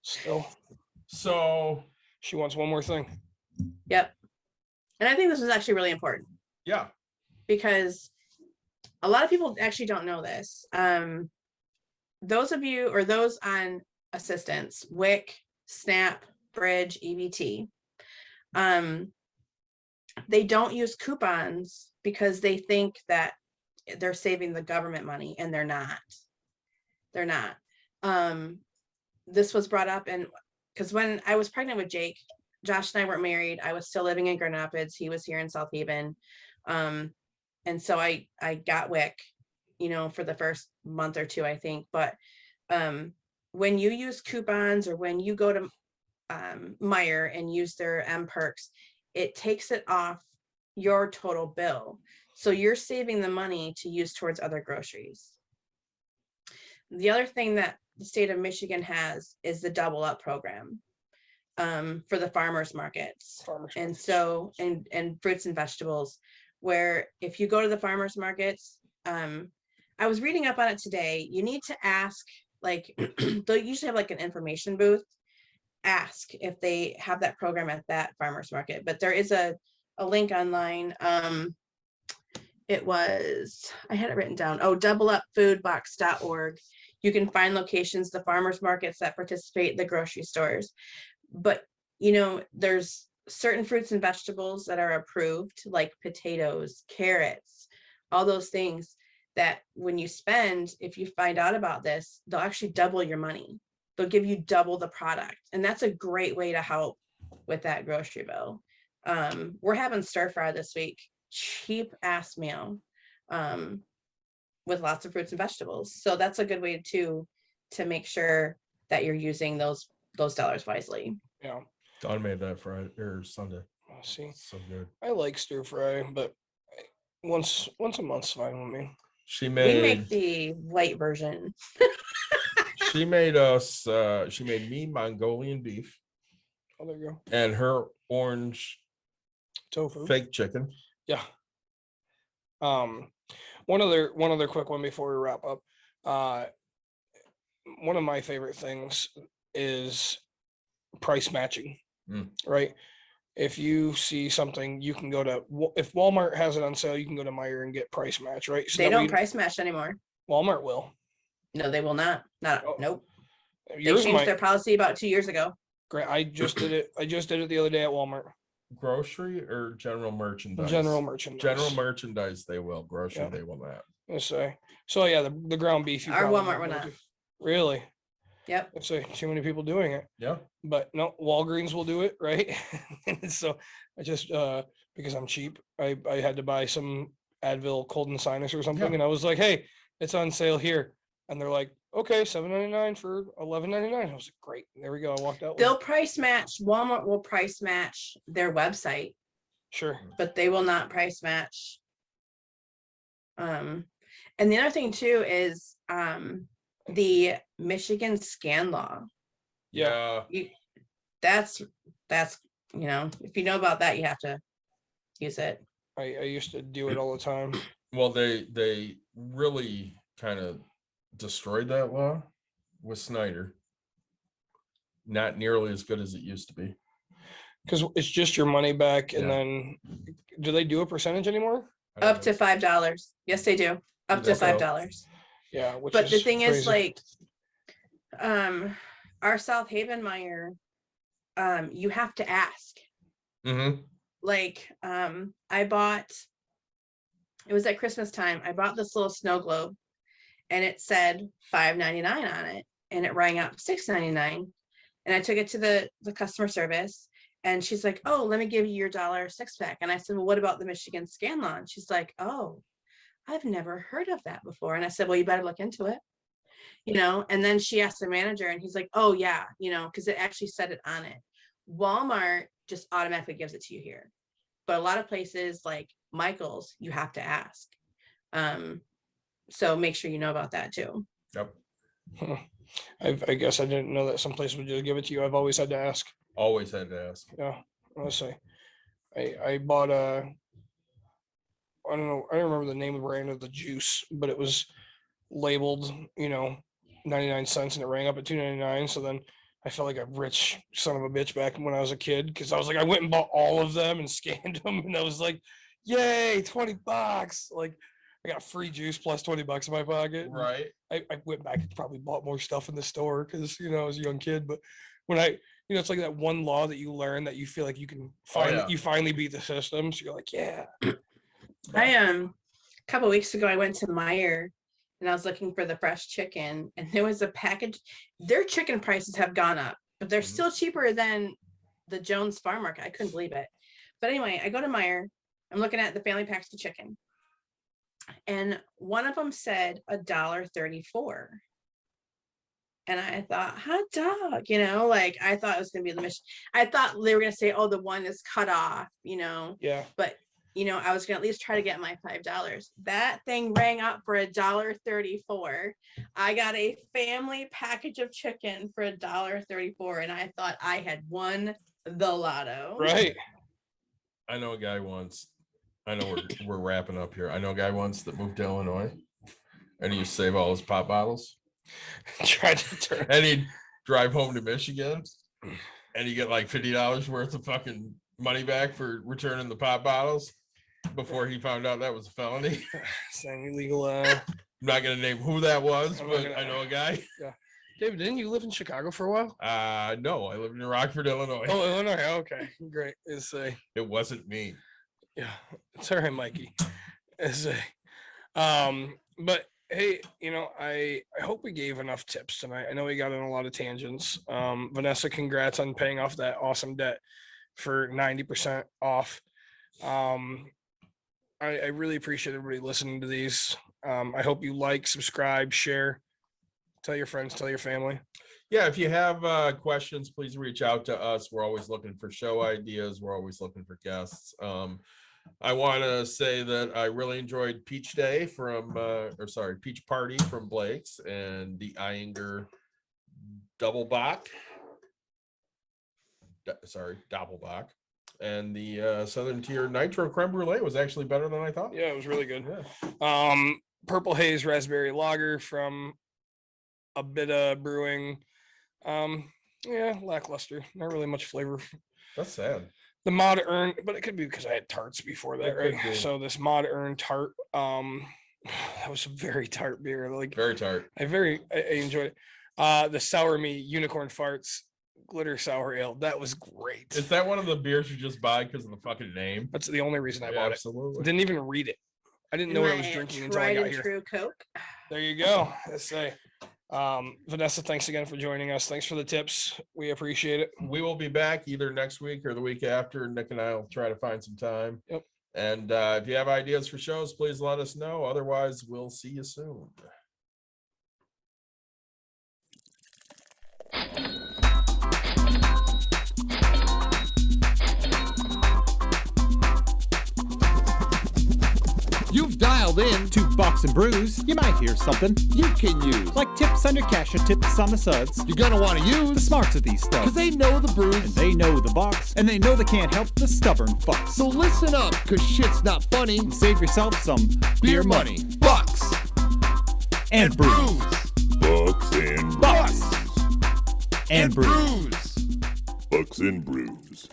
Still, So she wants one more thing. Yep. And I think this is actually really important yeah. because a lot of people actually don't know this. Those of you or those on assistance, WIC, SNAP, Bridge, EBT, they don't use coupons because they think that they're saving the government money, and they're not. They're not. This was brought up, and because when I was pregnant with Jake, Josh and I weren't married. I was still living in Grand Rapids. He was here in South Haven. And so I got WIC, for the first month or two, I think. But when you use coupons or when you go to Meijer and use their M Perks, it takes it off your total bill. So you're saving the money to use towards other groceries. The other thing that the state of Michigan has is the Double Up program for the farmers markets. And so, and fruits and vegetables, where if you go to the farmers markets, I was reading up on it today, you need to ask, like, they'll usually have like an information booth, ask if they have that program at that farmer's market. But there is a link online. It was, I had it written down. Oh, doubleupfoodbox.org. You can find locations, the farmers markets that participate, the grocery stores. But, there's certain fruits and vegetables that are approved, like potatoes, carrots, all those things that when you spend, if you find out about this, they'll actually double your money. They'll give you double the product. And that's a great way to help with that grocery bill. We're having stir fry this week, cheap ass meal, with lots of fruits and vegetables. So that's a good way to make sure that you're using those dollars wisely. Yeah. Dawn made that Friday or Sunday. See, So good. I like stir fry, but once a month's fine with me. She We made make the light version. she made us she made me Mongolian beef Oh, there you go. and her orange Tofu. fake chicken. Yeah. One other quick one before we wrap up. One of my favorite things is price matching. Right? If you see something, you can go to, if Walmart has it on sale, you can go to Meijer and get price match, right? So They don't price match anymore. Walmart will. No, they will not. Nope. They Yours changed might. their policy about 2 years ago. Great. I just did it the other day at Walmart. Grocery or general merchandise? General merchandise. General merchandise, they will. Grocery, Yeah. they will not. Let's say. So yeah, the ground beef. Our probably Walmart will won't not. do. Really? Yep. Let's say too many people doing it. Yeah. But no, Walgreens will do it, right? And so I just because I'm cheap, I had to buy some Advil cold and sinus or something, Yeah. and I was like, hey, it's on sale here, and they're like, okay, $7.99 for $11.99. I was like, great, there we go. I walked out. They'll price match. Walmart will price match their website, Sure. but they will not price match. And the other thing too is the Michigan scan law. Yeah. That's if you know about that, you have to use it. I used to do it all the time. Well, they really kind of destroyed that law with Snyder. Not nearly as good as it used to be. Because it's just your money back, and Yeah. then do they do a percentage anymore? I don't Up to know. $5. Yes, they do. Up to That's all. $5. Yeah, which But the is thing is, crazy. like, our South Haven Meijer, you have to ask. Mhm. Like, I bought, it was at Christmas time, I bought this little snow globe and it said $5.99 on it, and it rang up $6.99. And I took it to the customer service, and she's like, oh, let me give you your $1 6-pack. And I said, well, what about the Michigan scan law? And she's like, oh, I've never heard of that before. And I said, well, you better look into it. And then she asked the manager, and he's like, oh yeah, because it actually said it on it. Walmart just automatically gives it to you here. But a lot of places like Michael's, you have to ask. So make sure you know about that too. Yep. I guess I didn't know that some place would just give it to you. I've always had to ask. Always had to ask. Yeah, let's say I bought I don't know, I don't remember the name of the brand of the juice, but it was labeled 99 cents, and it rang up at $2.99. So then I felt like a rich son of a bitch back when I was a kid, because I was like, I went and bought all of them and scanned them, and I was like, yay, $20. Like, I got free juice plus $20 in my pocket. And Right. I went back and probably bought more stuff in the store because I was a young kid. But when it's like that one law that you learn that you feel like you can yeah. you finally beat the system. So you're like, yeah. A couple of weeks ago, I went to Meijer and I was looking for the fresh chicken, and there was a package. Their chicken prices have gone up, but they're Mhm. still cheaper than the Jones Farm Market. I couldn't believe it. But anyway, I go to Meijer. I'm looking at the family packs of chicken, and one of them said $1.34. And I thought, hot dog, like I thought it was going to be the mission. I thought they were going to say, oh, the one is cut off, Yeah. but I was going to at least try to get my $5. That thing rang up for $1.34. I got a family package of chicken for $1.34, and I thought I had won the lotto. Right. I know a guy once. I know we're wrapping up here. I know a guy once that moved to Illinois, and he used to save all his pop bottles, Tried to turn. and he'd drive home to Michigan, and you get like $50 worth of fucking money back for returning the pop bottles before he found out that was a felony. Saying illegal. I'm not gonna name who that was, I'm not but gonna- I know a guy. David, didn't you live in Chicago for a while? No, I lived in Rockford, Illinois. Oh, Illinois. Okay, great. It's a It wasn't me. yeah. It's all right, Mikey. It's a but hey, I hope we gave enough tips tonight. I know we got in a lot of tangents. Vanessa, congrats on paying off that awesome debt for 90% off. I really appreciate everybody listening to these. I hope you like, subscribe, share, tell your friends, tell your family. Yeah, if you have questions, please reach out to us. We're always looking for show ideas. We're always looking for guests. I want to say that I really enjoyed Peach Day Peach Party from Blake's and the Iinger Doppelbock. Doppelbock. And the Southern Tier Nitro Creme Brulee was actually better than I thought. Yeah, it was really good. Yeah. Purple Haze Raspberry Lager from a bit of brewing. Yeah, lackluster. Not really much flavor. That's sad. The mod earn, but it could be because I had tarts before that, It could right? be. So this mod earn tart, that was a very tart beer. Like Very tart. I enjoyed it. The Sour Me Unicorn Farts Glitter Sour Ale. That was great. Is that one of the beers you just buy because of the fucking name? That's the only reason I Yeah, bought it. absolutely. Didn't even read it. I didn't know what I was drinking until I tried got and here. true Coke. There you go. Let's say, Vanessa, thanks again for joining us. Thanks for the tips. We appreciate it. We will be back either next week or the week after. Nick and I will try to find some time. Yep. And if you have ideas for shows, please let us know. Otherwise, we'll see you soon. You've dialed in to Box and Brews. You might hear something you can use, like tips on your cash or tips on the suds. You're gonna want to use the smarts of these stuff, cause they know the brews, and they know the box, and they know they can't help the stubborn fucks. So listen up, cause shit's not funny, and save yourself some beer money. Bucks and Brews. Bucks and Bucks Brews. and Brews. Bucks and Brews.